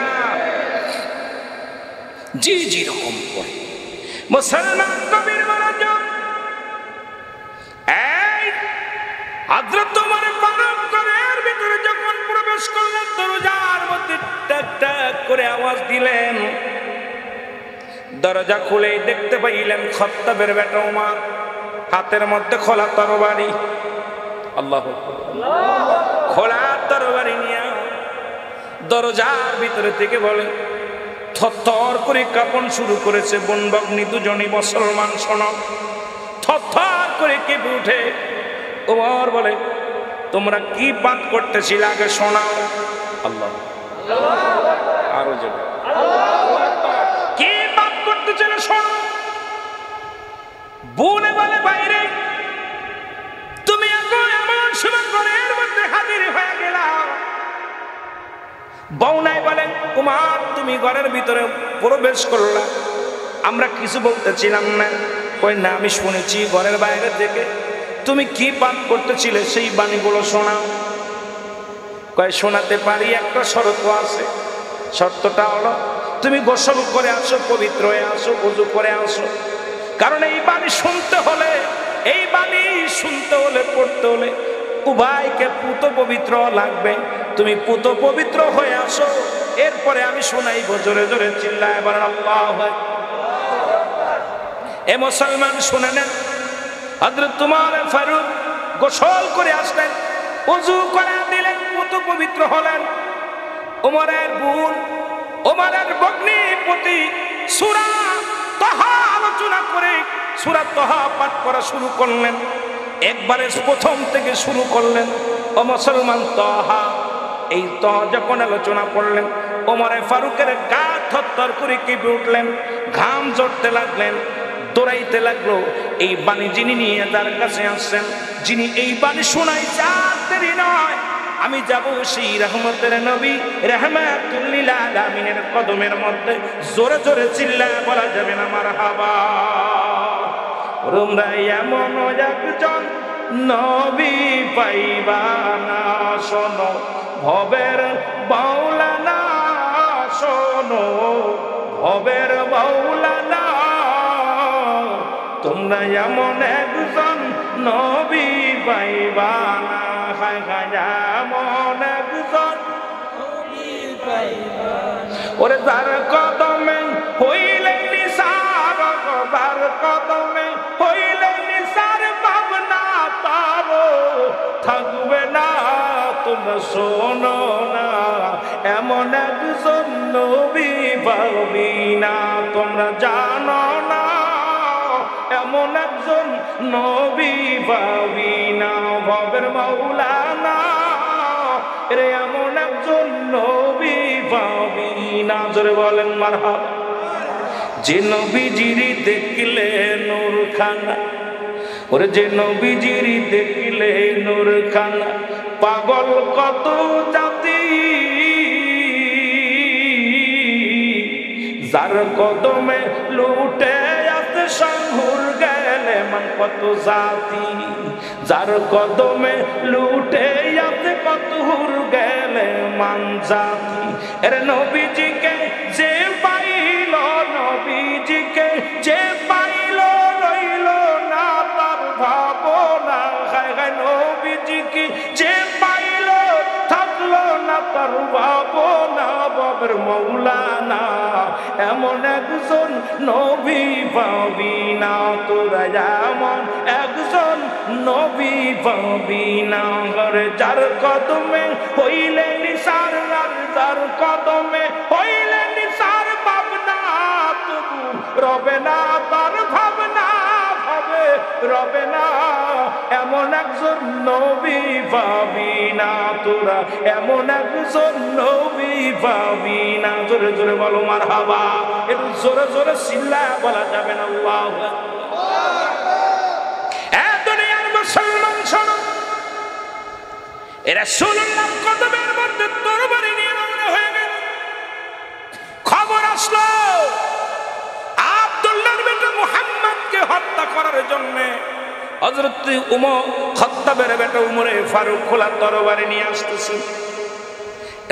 জি জি রকম পড়ে মুসলমান কবির মনোযোগ। এই হযরত ওমর ফারুক ঘরের ভিতরে যখন প্রবেশ করলেন, দরজার মধ্যে টাক টাক করে আওয়াজ দিলেন। দরজা খুলে দেখতে পাইলেন খাত্তাবের বেটা ওমর, হাতের মধ্যে খোলা তরবারি। আল্লাহু আকবার। খোলা তরবারি নিয়ে দরজার ভিতরে থেকে বলে, থরথর করে কাঁপন শুরু করেছে। বোন ভগ্নী দুজনই মুসলমান, শোনো। থরথর করে কেঁপে উঠে ওমর বলে, তোমরা কি পাঠ করতেছিলে আগে শোনাও। আল্লাহ, আরো জোরে, কি পাঠ করতেছিলে শোনো। বোনে বলে, বাইরে তুমি এখন এমন সময় ঘরের মধ্যে হাজির হয়ে গেলা। বউনাই বলেন, কুমার তুমি ঘরের ভিতরে প্রবেশ করলা, আমরা কিছু বলতেছিলাম না। কই না, আমি শুনেছি ঘরের বাইরে থেকে তুমি কি পাঠ করতেছিলে সেই বাণীগুলো শোনাও। কয় শোনাতে পারি, একটা শর্ত আছে। শর্তটা হলো তুমি গোসল করে আসো, পবিত্র হয়ে আসো, ওযু করে আসো। কারণ এই বাণী শুনতে হলে, এই বাণী শুনতে হলে, পড়তে হলে উভয়কে পুত পবিত্র লাগবে। তুমি পুত পবিত্র হয়ে আসো, এরপরে আমি শোনাইব। জোরে জোরে চিল্লায় বলেন আল্লাহু আকবার। এ মুসলমান শুনে নেন, হযরত ওমর ফারুক গোসল করে আসলেন, ওযু করে দিলেন, পুত পবিত্র হলেন। ওমরের বোন, ওমরের ভগ্নী প্রতি সূরা তাহা আলোচনা করে সূরা তাহা পাঠ করা শুরু করলেন। একবারে প্রথম থেকে শুরু করলেন। ও মুসলমান, তাহা, এই তাহা যখন আলোচনা করলেন, ওমরে ফারুকের গা থরথর করে কেঁপে উঠলেন, ঘাম ঝরতে লাগলেন, দৌড়াইতে লাগলো। এই বাণী যিনি নিয়ে তার কাছে আসছেন, যিনি এই বাণী শোনাইছে, আর দেরি নয়, আমি যাব সেই রহমতের নবী রাহমাতুল লিল আলামিনের কদমের মধ্যে। জোরে জোরে চিল্লায় বলা যাবে না মারহাবা। তোমরা এমন একজন নবী পাইবা না, শোনো ভবের মাওলানা, শোনো ভবের মাওলানা, তোমরা এমন একজন নবী পাইবা না, হায় হায় এমন একজন নবী পাইবা না। ওরে যার কদমে হইলে নিসার, যার কদমে হইলে নিসার পাবনা, তারও থাকবে না। তোমরা শোনো না, এমন একজন নবী পাবি না, তোমরা জানো না এমন একজন নবী পাবি না, ভবের মাওলানা রে এমন একজন নবী পাবি না। জোরে বলেন মারহাবা। যে নবীজিরি দেখলে নূর খানা, ওরে যে নবীজিরি দেখলে নূর খানা, পাগল কত জাতি, যার কদমে লুটে আসে সংহুর গেলে মান কত জাতি, যার কদমে লুটে আসে কত হুর গেলে মান জাতি। এর নবীজিকে যে পাইল, নবীজিকে যে পাইল, রইল না তার ভাবনা, হায় হায় নবীজিকে যে পাইল, থাকলো না তার ভাবনা। বাবার মাওলানা এমন একজন নবী পাবি না, তোরা এমন একজন নবী পাবি না। যার কদমে হইলে নিসার, যার কদমে হইলে নিসার পাবনা, তবু রবে না তার ভাবনা, ভাবে রবে না। এমন একজন নবী পাবি না, তোরা এমন একজন নবী পাবি না। জোরে জোরে বলো মারহাবা। একটু জোরে জোরে চিল্লায় বলা যাবে না আল্লাহু আকবার। দুনিয়ার মুসলমান শোনো, এরা রাসূলুল্লাহ কদমের মধ্যে তরবারি নিয়ে রওনা হয়ে গেল। খবর আসলো আব্দুল্লাহর বেটা মুহাম্মদকে হত্যা করার জন্য হযরত উমর খাত্তাবের বেটা উমরে ফারুক খোলা তরবারি নিয়ে আসতেছে।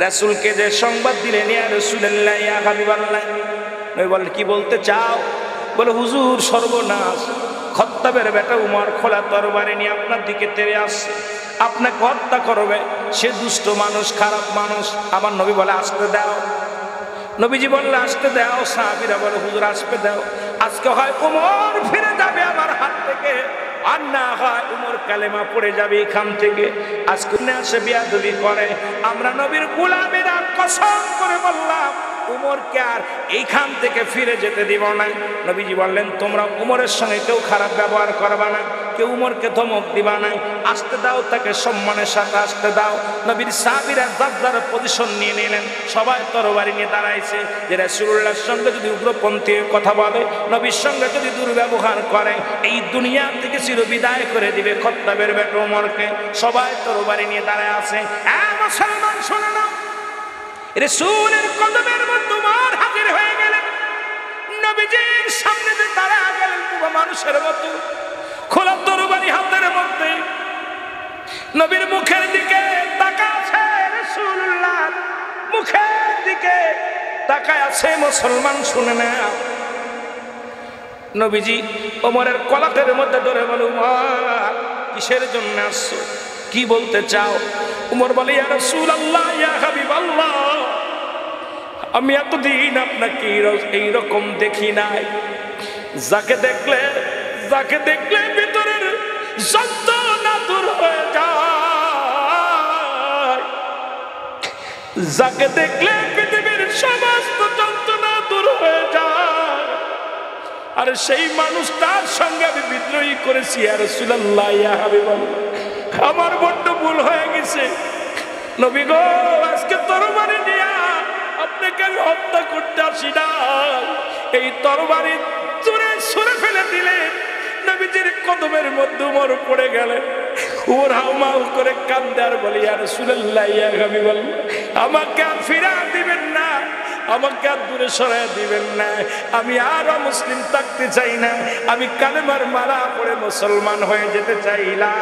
রাসূলকে যে সংবাদ দিলেন, ইয়া রাসূলুল্লাহ ইয়া হাবিবাল্লাহ, নবী বলেন কি বলতে চাও? বলে হুজুর সর্বনাশ, খাত্তাবের বেটা উমর খোলা তরবারি নিয়ে আপনার দিকে তেড়ে আসছে, আপনাকে হত্যা করবে। সে দুষ্ট মানুষ, খারাপ মানুষ। আমার নবী বলে আসতে দাও। নবীজি বললে আসতে দাও। সাহাবীরা বলে হুজুর আসতে দাও, আজকে হয় উমর ফিরে যাবে আমার হাত থেকে, আর না হয় উমর কালেমা পড়ে যাবে এখান থেকে। আজকে সে বিয়াদবি করে। আমরা নবীর গোলামেরা কসম করে বললাম উমরকে আর এইখান থেকে ফিরে যেতে দিব না। নবীজি বললেন তোমরা উমরের সঙ্গে কেউ খারাপ ব্যবহার করবা না, কেউ উমরকে ধমক দিবা না, আসতে দাও, তাকে সম্মানের সাথে আসতে দাও। নবীর সাহাবীরা যার পজিশন নিয়ে নিলেন, সবাই তরবারি নিয়ে দাঁড়াইছে। যে রাসূলুল্লাহর সঙ্গে যদি উগ্রপন্থী কথা বলে, নবীর সঙ্গে যদি দুর্ব্যবহার করে, এই দুনিয়া থেকে চিরবিদায় করে দিবে খাত্তাবের বেটা উমরকে। সবাই তরবারি নিয়ে দাঁড়ায় আছে। মুসলমান শোনো না, রাসূলের কদমের মধ্যে উমর হাজির হয়ে গেলেন। নবীজির সামনে যে দাঁড়ায় গেলেন পুরো মানুষের মতো, খোলা তরবারি হাতের মধ্যে। নবীর মুখের দিকে তাকায় আছে, রাসূলুল্লাহ মুখের দিকে তাকায় আছে। মুসলমান শুনে না, নবীজি ওমরের কলাকের মধ্যে ধরে বলে উমর কিসের জন্য আসছো, কি বলতে চাও? উমর বলে ইয়া রাসূলুল্লাহ ইয়া হাবিবাল্লাহ, আমি এতদিন আপনাকে এইরকম দেখি নাই। যাকে দেখলে ভিতরের যন্ত্রণা দূর হয়ে যায়, যাকে দেখলে পৃথিবীর সমস্ত যন্ত্রণা দূর হয়ে যায়, আর সেই মানুষটার সঙ্গে আমি বিদ্রোহী করেছি। ইয়া রাসূলুল্লাহ ইয়া হাবিবাল্লাহ, আমার বড্ড ভুল হয়ে গেছে। নবী গো, আজকে তরবারি নিয়া আপনাকে আমি হত্যা করতে আসি না, এই তরবারি চুরে ছুঁড়ে ফেলে দিলে নবীজির কদমের মধ্যে উমর পড়ে গেলেন। উমর হাউমাউ করে কান্দে আর বলে, ইয়া রাসূলুল্লাহ, ইয়া হাবিবাল্লাহ, আমাকে আর ফিরা দিবেন না, আমাকে আর দূরে সরাই দিবেন না, আমি আর মুসলিম থাকতে চাই না, আমি কালেমার মালা পড়ে মুসলমান হয়ে যেতে চাই। লা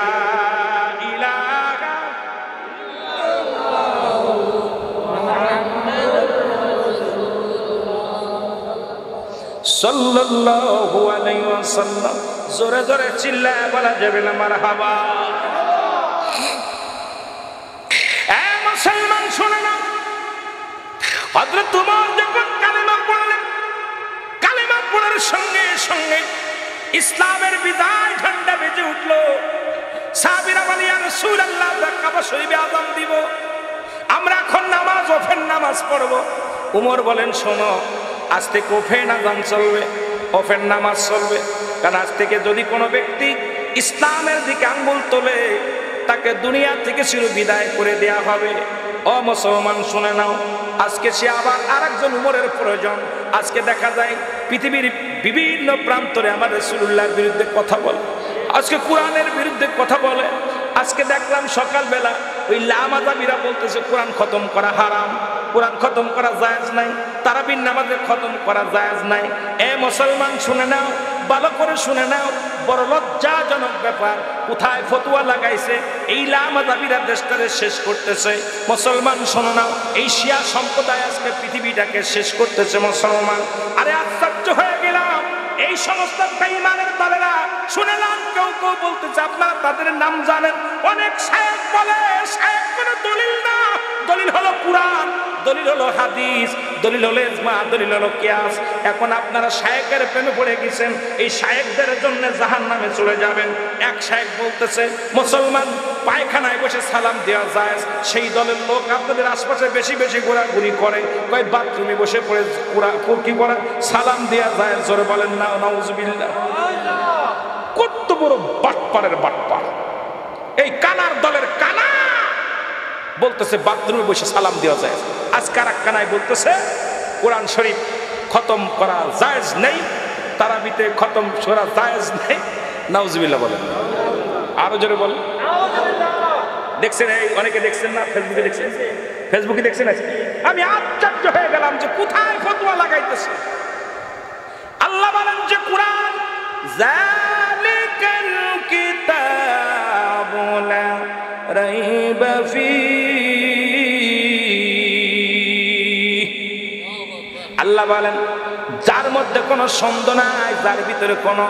ইলাহা সাল্লাল্লাহু আলাইহি ওয়াসাল্লাম। জোরে জোরে চিল্লায় বলা যাবে না মারহাবা। এ মুসলমান শুনে না, হযরত ওমর যখন কালেমা পড়লেন, কালেমা পড়ার সঙ্গে সঙ্গে ইসলামের বিদায় ঝান্ডা বেজে উঠল। সাহাবীরা বলে, ইয়া রাসূলুল্লাহ, আমরা কাবা শরীফে আযান দিব, আমরা এখন নামাজ ওফের নামাজ পড়ব। ওমর বলেন, শোনো, আজ থেকে ওফের আযান চলবে, ওফের নামাজ চলবে। কারণ আজ থেকে যদি কোনো ব্যক্তি ইসলামের দিকে আঙ্গুল তোলে, তাকে দুনিয়া থেকে চির বিদায় করে দেয়া হবে। ও মুসলমান শুনে নাও, আজকে সে আবার আরেকজন উমরের প্রয়োজন। আজকে দেখা যায় পৃথিবীর বিভিন্ন প্রান্তরে আমার রাসূলুল্লাহর বিরুদ্ধে কথা বলে, আজকে কোরআনের বিরুদ্ধে কথা বলে। আজকে দেখলাম সকালবেলা ওই লামাযাবিরা বলতেছে কোরআন খতম করা হারাম, কোরআন খতম করা জায়েজ নাই, তারাবির নামাজে খতম করা জায়েজ নাই। এ মুসলমান শুনে নাও, ভালো করে শুনে নাও, বড় লজ্জাজনক ব্যাপার। কোথায় ফতোয়া লাগাইছে, এই লামাযাবিরা দেশটারে শেষ করতেছে। মুসলমান শুনে নাও, এই শিয়া সম্প্রদায় আজকে পৃথিবীটাকে শেষ করতেছে। মুসলমান, আরে আশ্চর্য হয়ে গেলাম, এই সমস্ত বেঈমানের দলেরা শুনেলাম কেউ কেউ বলতেছে আপনারা তাদের নাম জানেন। অনেক শায়েখ বলে শায়েখ কোনো দলিল না, দলিল হলো কুরআন, দলিল হলো হাদিস, দলিল হলো ইজমা, দলিল হলো কিয়াস। এখন আপনারা শায়েখের প্রেমে পড়ে গেছেন, এই শায়েখদের জন্য জাহান্নামে চলে যাবেন। এক শায়েখ বলতেছে মুসলমান পায়খানায় বসে সালাম দেওয়া যায়, সেই দলের লোক আপনাদের আশপাশে বেশি বেশি ঘোরাঘুরি করে, কয় বাথরুমে বসে পড়ে কি করে সালাম দেওয়া যায়। জোরে বলেন না নাউজুবিল্লাহ। কত বড় বাটপারের বাটপার এই কানার দলের কানা, বলতেছে বাথরুমে বসে সালাম দেওয়া যায়। আজকে আর এক কানায় বলতেছে কোরআন শরীফ খতম করা জায়েজ নেই, তারাবিতে খতম করা জায়েজ নেই। নাউজুবিল্লাহ বলেন, আরো জোরে বলেন। দেখছেন, এই অনেকে দেখছেন না, ফেসবুকে দেখছেন, ফেসবুকে দেখছেন। আমি আশ্চর্য হয়ে গেলাম যে কোথায় ফতোয়া লাগাইতেছে। আল্লাহ বলেন যে কোরআন যালিকাল কিতাবু লা রাইবা ফীহি, আল্লাহ বলেন যার মধ্যে কোনো সন্দেহ নাই, যার ভিতরে কোনো,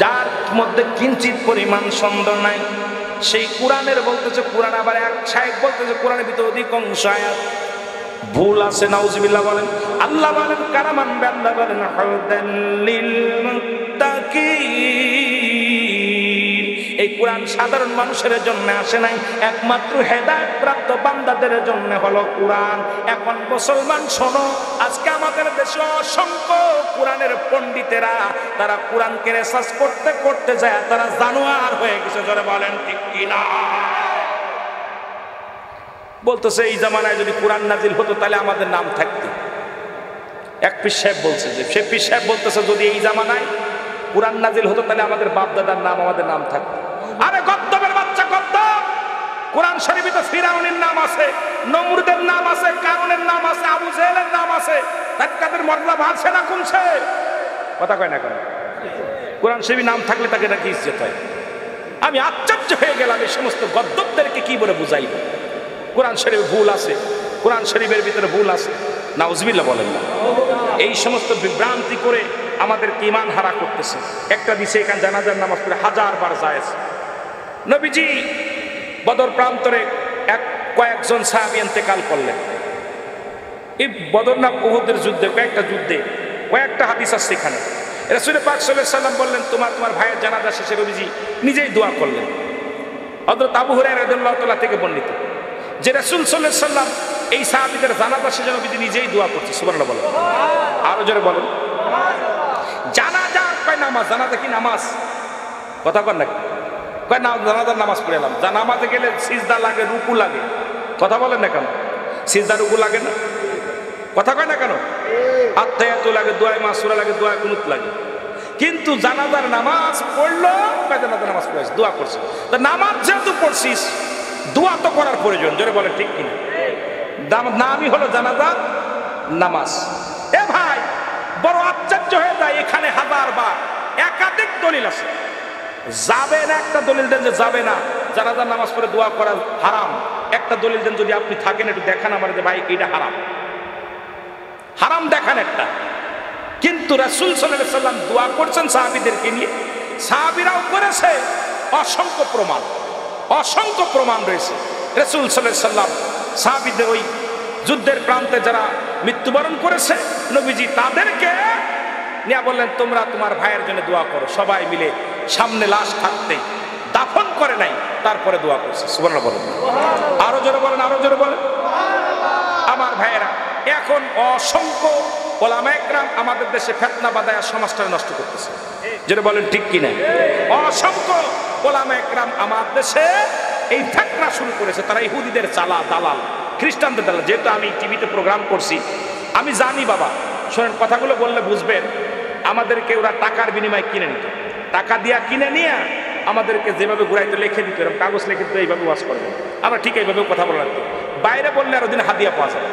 যার মধ্যে কিঞ্চিত পরিমাণ সন্দেহ নাই, সেই কোরআনের বলতেছে। কোরআন আবার এক শায়েখ বলতেছে কোরআনের ভিতরে অধিকাংশ আয়াত ভুল আছে। নাউজুবিল্লাহ বলেন। আল্লাহ বলেন কারামান, আল্লাহ বলেন হুদাল লিল মুত্তাকিন। এই কোরআন সাধারণ মানুষের জন্য আসে নাই, একমাত্র হেদায়েত প্রাপ্ত বান্দাদের জন্য হলো কোরআন। এখন মুসলমান শোনো, আজকে আমাদের দেশে অসংখ্য কোরআনের পণ্ডিতেরা তারা কোরআনকে রিসার্চ করতে করতে যায়, তারা জানোয়ার হয়ে গেছে। জোরে বলেন ঠিক কিনা? বলতেছে এই জামানায় যদি কোরআন নাজিল হতো তাহলে আমাদের নাম থাকতো। এক পীর সাহেব বলছে, যে সে পীর সাহেব বলতেছে যদি এই জামানায় কোরআন নাজিল হতো তাহলে আমাদের বাপ দাদার নাম, আমাদের নাম থাকতো। আরে গদ্দবের বাচ্চা গদ্দব, কোরআন শরীফে তো ফিরাউনের নাম আছে, নমরুদের নাম আছে, কারুনের নাম আছে, আবু জেহেলের নাম আছে। তাদের মর্যাদা বাড়ছে না কমছে? কথা কয় না কেন? কোরআন শরীফে নাম থাকলে তাকে নাকি ইজ্জত হয়। আমি আশ্চর্য হয়ে গেলাম, এই সমস্ত গদ্দবদেরকে কি বলে বুঝাইব? কোরআন শরীফে ভুল আছে, কোরআন শরীফের ভিতরে ভুল আছে। নাউজুবিল্লাহ বলেন না। এই সমস্ত বিভ্রান্তি করে আমাদেরকে ঈমান হারা করতেছে। একটা দিছে এখানে জানাজার নামাজ পড়ে 1000 বার জায়েজ। নবীজি বদর প্রান্তরে কয়েকজন সাহাবী ইন্তেকাল করলেন। এই বদর না উহুদের যুদ্ধে, কয়েকটা হাদিস আছে এখানে। রাসূল পাক সাল্লাল্লাহু আলাইহি ওয়াসাল্লাম বললেন তোমার ভাইয়ের জানাজা শেষে নবীজি নিজেই দোয়া করলেন। হযরত আবু হুরায়রা রাদিয়াল্লাহু তাআলা থেকে বর্ণিত যে রাসূল সাল্লাল্লাহু আলাইহি ওয়াসাল্লাম এই সাহাবীদের জানাজা শেষে নবীজি নিজেই দোয়া করছে। সুবহানাল্লাহ বলেন, আরো জোরে বলেন। জানাজা কয় নামাজ, জানাজা কি নামাজ? কথা কন নাকি? কয় না, জানাজার নামাজ পড়ে এলাম। নামাজে গেলে সিজদা লাগে, রুকু লাগে। কথা বলেন না কেন? সিজদা রুকু লাগে না? কথা কয় না কেন? আত্মায়াত লাগে, দোয়া মাসুরা লাগে, দোয়া কুনুত লাগে। কিন্তু জানাজার নামাজ পড়লো, জানাজার নামাজ পড়েছে, দোয়া করছে। তা নামাজ যেহেতু পড়ছিস, দোয়া তো করার প্রয়োজন। জোরে বলে ঠিক কিনা? নামই হলো জানাজার নামাজ। এ ভাই, বড় আশ্চর্য হয়ে যায়, এখানে হাজারবার একাধিক দলিল আছে। যাবে না একটা দলিল দেন যে যাবে না, জানাজার নামাজ পড়ে দোয়া করা হারাম। একটা দলিল দেন যদি আপনি থাকেন, একটু দেখান আমার যে ভাই এটা হারাম, হারাম দেখান একটা। কিন্তু রাসূল সাল্লাল্লাহু আলাইহি ওয়াসাল্লাম দোয়া করছেন সাহাবীদেরকে নিয়ে, সাহাবীরাও করেছে। অসংখ্য প্রমাণ, অসংখ্য প্রমাণ রয়েছে। রাসূল সাল্লাল্লাহু আলাইহি ওয়াসাল্লাম সাহাবীদের ওই যুদ্ধের প্রান্তে যারা মৃত্যুবরণ করেছে, নবীজি তাদেরকে নিয়ে বললেন তোমরা তোমার ভাইয়ের জন্য দোয়া করো। সবাই মিলে সামনে লাশ থাকতে দাফন করে নাই, তারপরে দোয়া করছে। সুবহানাল্লাহ বলেন, আরো জোরে বলেন, আরো জোরে বলেন। আমার ভাইয়েরা, এখন অসংখ্য ওলামায়ে কেরাম আমাদের দেশে ফিতনা বাঁধায়া সমাজটা নষ্ট করতেছে। যেটা বলেন ঠিক কিনা? অসংখ্য ওলামায়ে কেরাম আমার দেশে এই ফিতনা শুরু করেছে। তারা ইহুদিদের চালা দালাল, খ্রিস্টানদের দালাল। যেহেতু আমি টিভিতে প্রোগ্রাম করছি, আমি জানি বাবা, শোনেন কথাগুলো বললে বুঝবেন। আমাদেরকে ওরা টাকার বিনিময়ে কিনে নিত, টাকা দিয়া কিনে নিয়ে আমাদেরকে যেভাবে ঘুরাইতে লিখে দিত, এরকম কাগজ লিখে দিত, এইভাবে ওয়াজ করবে। আমরা ঠিক এইভাবেও কথা বলা লাগতো। বাইরে বললে আরো দিন হাদিয়া পাওয়া যায়।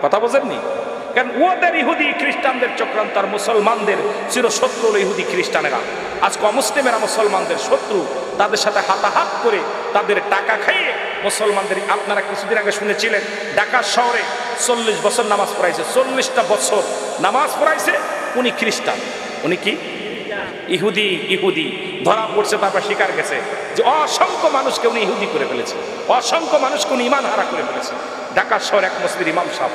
কথা বোঝেননি? কারণ ওদের ইহুদি খ্রিস্টানদের চক্রান্ত আর মুসলমানদের চিরশত্রু হলো ইহুদি খ্রিস্টানেরা। আজকে অমুসলিমেরা মুসলমানদের শত্রু, তাদের সাথে হাতাহাত করে তাদের টাকা খাইয়ে মুসলমানদের। আপনারা কিছুদিন আগে শুনেছিলেন ঢাকা শহরে 40 বছর নামাজ পড়াইছে, 40টা বছর নামাজ পড়াইছে, উনি খ্রিস্টান। উনি কি? ইহুদি। ইহুদি ধরা পড়ছে, তারপর স্বীকার গেছে যে অসংখ্য মানুষকে উনি ইহুদি করে ফেলেছে, অসংখ্য মানুষকে উনি ইমান হারা করে ফেলেছে। ঢাকা শহর এক মসজিদের ইমাম সাহেব,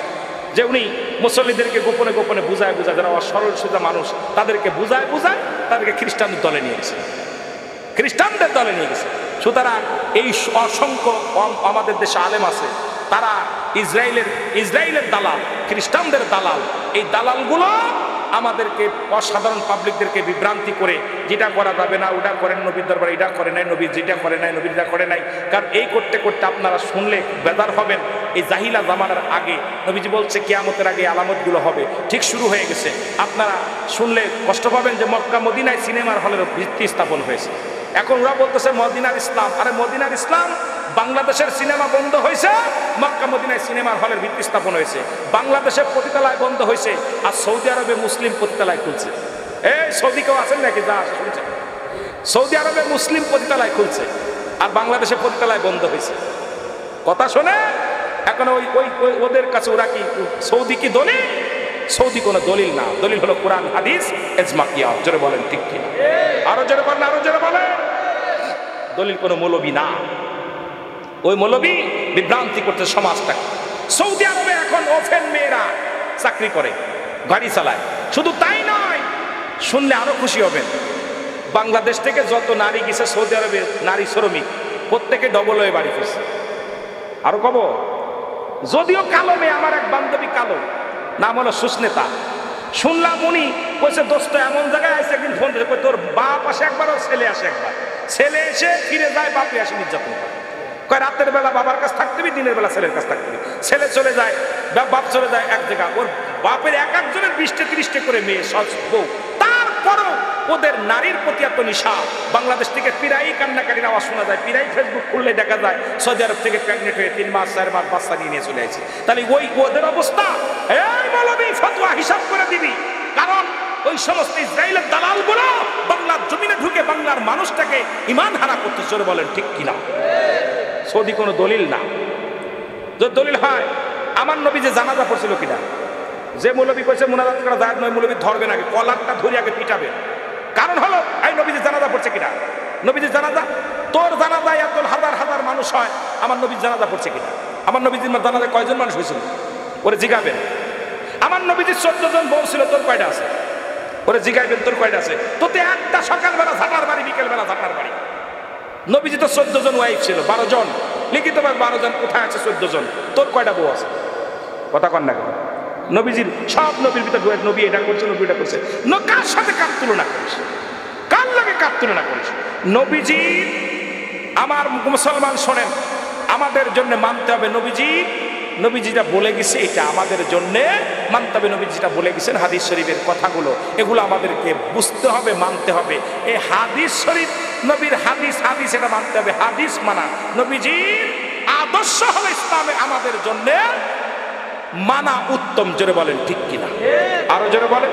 যে উনি মুসল্লিদেরকে গোপনে গোপনে বুঝায় বুঝায়, যারা সরল সোজা মানুষ তাদেরকে বুঝায় বুঝায় তাদেরকে খ্রিস্টানদের দলে নিয়ে গেছে, খ্রিস্টানদের দলে নিয়ে গেছে। সুতরাং এই অসংখ্য আমাদের দেশে আলেম আছে, তারা ইসরায়েলের দালাল, খ্রিস্টানদের দালাল। এই দালালগুলো আমাদেরকে, অসাধারণ পাবলিকদেরকে বিভ্রান্তি করে যেটা করা যাবে না ওটা করেন, নবীর দরবারে এটা করে নাই, নবী যেটা করে নাই, নবীর এটা করে নাই। কারণ এই করতে করতে আপনারা শুনলে বেজার হবেন। এই জাহিলা জামানার আগে নবীজি বলছে কিয়ামতের আগে আলামতগুলো হবে, ঠিক শুরু হয়ে গেছে। আপনারা শুনলে কষ্ট পাবেন যে মক্কা মদিনায় সিনেমার হলের ভিত্তি স্থাপন হয়েছে। এখন ওরা বলতেছে মদিনার ইসলাম। আরে মদিনার ইসলাম, বাংলাদেশের সিনেমা বন্ধ হয়েছে, মক্কা মদিনায় সিনেমার হলের ভিত্তি স্থাপন হয়েছে। বাংলাদেশের পতিতালয় বন্ধ হয়েছে, আর সৌদি আরবে মুসলিম পতিতালয় খুলছে। এই সৌদি কেউ আছেন নাকি? যা আসে শুনছেন, সৌদি আরবে মুসলিম পতিতালয় খুলছে, আর বাংলাদেশের পতিতালয় বন্ধ হয়েছে। কথা শোনে, এখন ওদের কাছে ওরা কি সৌদি কি দলিল? সৌদি কোনো দলিল না, দলিল হলো কোরআন হাদিস ইজমা কিয়াস। জোরে বলেন ঠিক কিনা? আরো জোরে বলেন, আরো জোরে বলেন। দলিল কোনো মৌলবি না, ওই মৌলবি বিভ্রান্তি করতে সমাজটাকে। সৌদি আরবে এখন ওফেন মেয়েরা চাকরি করে, গাড়ি চালায়। শুধু তাই নয়, শুনলে আরো খুশি হবেন, বাংলাদেশ থেকে যত নারী গেছে সৌদি আরবে নারী শ্রমিক, প্রত্যেকে ডবল হয়ে বাড়ি ফিরছে। আরো কব, যদিও কালো মেয়ে, আমার এক বান্ধবী কালো, নাম হলো সুস্নেতা। শুনলাম উনি কইছে দোস্ত এমন জায়গায় আছে, একদিন ফোন করে তোর বাপ আসে একবার, ওর ছেলে আসে একবার, ছেলে এসে ফিরে যায়, বাপে আসে নির্যাতন করে। কয় রাতের বেলা বাবার কাছে থাকতে হবে, দিনের বেলা ছেলের কাছে থাকতে হবে। ছেলে চলে যায়, বাপ চলে যায় এক জায়গা, ওর বাপের এক একজনের 20-30 করে মেয়ে, সব বউ। তারপরও ওদের নারীর প্রতি এত নিশা। বাংলাদেশ থেকে প্রায়ই কান্নাকাটির আওয়াজ শোনা যায়, প্রায়ই ফেসবুক খুললে দেখা যায় সৌদি আরব থেকে প্রেগনেন্ট হয়ে 3 মাস 4 মাস বাচ্চা নিয়ে চলে আসে। তাহলে ওদের অবস্থা, এই মৌলবী ফতোয়া হিসাব করে দিবি। কারণ ওই সমস্ত ইসরায়েলের দালালগুলো বাংলার জমিনে ঢুকে বাংলার মানুষটাকে ইমান হারা করতে চলে। বলেন ঠিক কিনা? সৌদি কোনো দলিল না। যদি দলিল হয়, আমার নবী যে জানাজা পড়ছিল কিনা, যে মৌলবী কইছে মুনাজাত করা যায় নয়, মৌলবী ধরবেন আগে, কলারটা ধরে আগে পিটাবে। কারণ হলো এই নবী যে জানাজা পড়ছে কিনা, নবী যে জানাজা, তোর জানাজায় এত হাজার হাজার মানুষ হয়, আমার নবীর জানাজা পড়ছে কিনা, আমার নবীজির জানাজায় কয়জন মানুষ হয়েছিল ওরে জিগাবেন। আমার নবীজির 14 জন বউ ছিল, তোর কয়টা আছে ওরে জিগাইবেন, তোর কয়টা আছে? তোতে একটা সকালবেলা ঝাঁটার বাড়ি, বিকেলবেলা ঝাঁটার বাড়ি। নবীজি তো 14 জন ওয়াইফ ছিল, 12 জন লিখিত ভাবে 12 জন, কোথায় আছে 14 জন? তোর কয়টা বউ আছে? কথা কন না কেন? নবীজির সব নবীর ভিতরে নবী এটা করছে, নবী এটা করছে, কার সাথে কার তুলনা করিস? কার লাগে কার তুলনা করিস? নবীজি, আমার মুসলমান শোনেন, আমাদের জন্য মানতে হবে নবীজি নবীজি যেটা বলে গেছে এটা আমাদের জন্য মানতে হবে। নবীজি যেটা বলে গেছেন হাদিস শরীফের কথাগুলো, এগুলো আমাদেরকে বুঝতে হবে, মানতে হবে। এই হাদিস শরীফ, নবীর হাদিস, হাদিস এটা মানতে হবে। হাদিস মানা, নবীজির আদর্শ হলো ইসলামে আমাদের জন্য মানা উত্তম। জোরে বলেন ঠিক কিনা? আরো জোরে বলেন।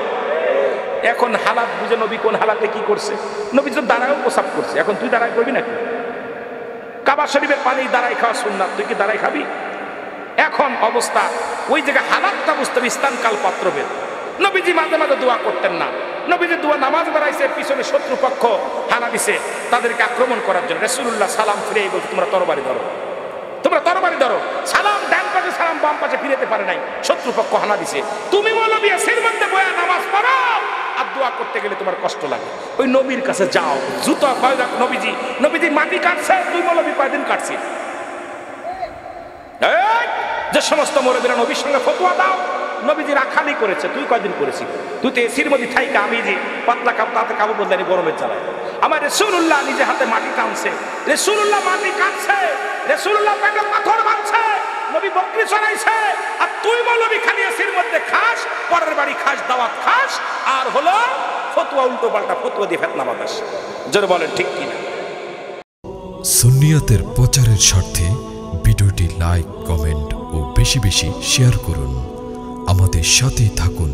এখন হালাত বুঝে নবী কোন হালাতে কি করছে। নবী তো দাঁড়ায়ও প্রসাব করছে, এখন তুই দাঁড়ায় করবি নাকি? কাবা শরীফের পানি দাঁড়াই খাওয়া সুন্নাত, তুই কি দাঁড়াই খাবি? এখন অবস্থা ওই জায়গায় হালাতটা বুঝতে হবে, স্থান কাল পাত্রভেদ। নবীজি মাঝে মাঝে দোয়া করতেন না। নবীজি দোয়া নামাজ দাঁড়াইছে, পিছনে শত্রুপক্ষ হানা দিছে তাদেরকে আক্রমণ করার জন্য। রাসূলুল্লাহ সালাম ফিরে বলতে, তোমরা তরবারি ধরো, তোমরা তরবারি ধরো। সালাম ডান পাশে, সালাম বাম পাশে ফিরেতে পারে নাই, শত্রুপক্ষ হানা দিছে। তুমি মৌলবী এসির মধ্যে বয়া নামাজ পড়ো আর দোয়া করতে গেলে তোমার কষ্ট লাগে। ওই নবীর কাছে যাও, জুতো নবীজি, নবীজি মাটি কাটছে, তুই মৌলবী কয়দিন কাটছি? যে সমস্ত মৌলবীরা নবীর সঙ্গে ফতোয়া দাও, নবীজি রাখালি করেছে, তুই কয়দিন করেছিস? তুই তো এসির মধ্যে থাইকা, আমি যে পাতলা কাপ তাতে কাপড় বদলানি গরমের জ্বালায়। আমার রাসূলুল্লাহ নিজে হাতে মাটি টানছে, রাসূলুল্লাহ মাটি কাটছে, রাসূলুল্লাহ পেটে পাথর মারছে, নবী বকরি চড়াইছে, আর তুই মৌলবী খালি এসির মধ্যে খাস, পরের বাড়ি খাস, দাওয়াত খাস, আর হলো ফতোয়া উল্টো পাল্টা ফতোয়া দিয়ে ফেতনা বাতাস। জোরে বলেন ঠিক কিনা? সুন্নিয়তের প্রচারের স্বার্থে ভিডিওটি লাইক, কমেন্ট ও বেশি বেশি শেয়ার করুন। আমাদের সাথেই থাকুন।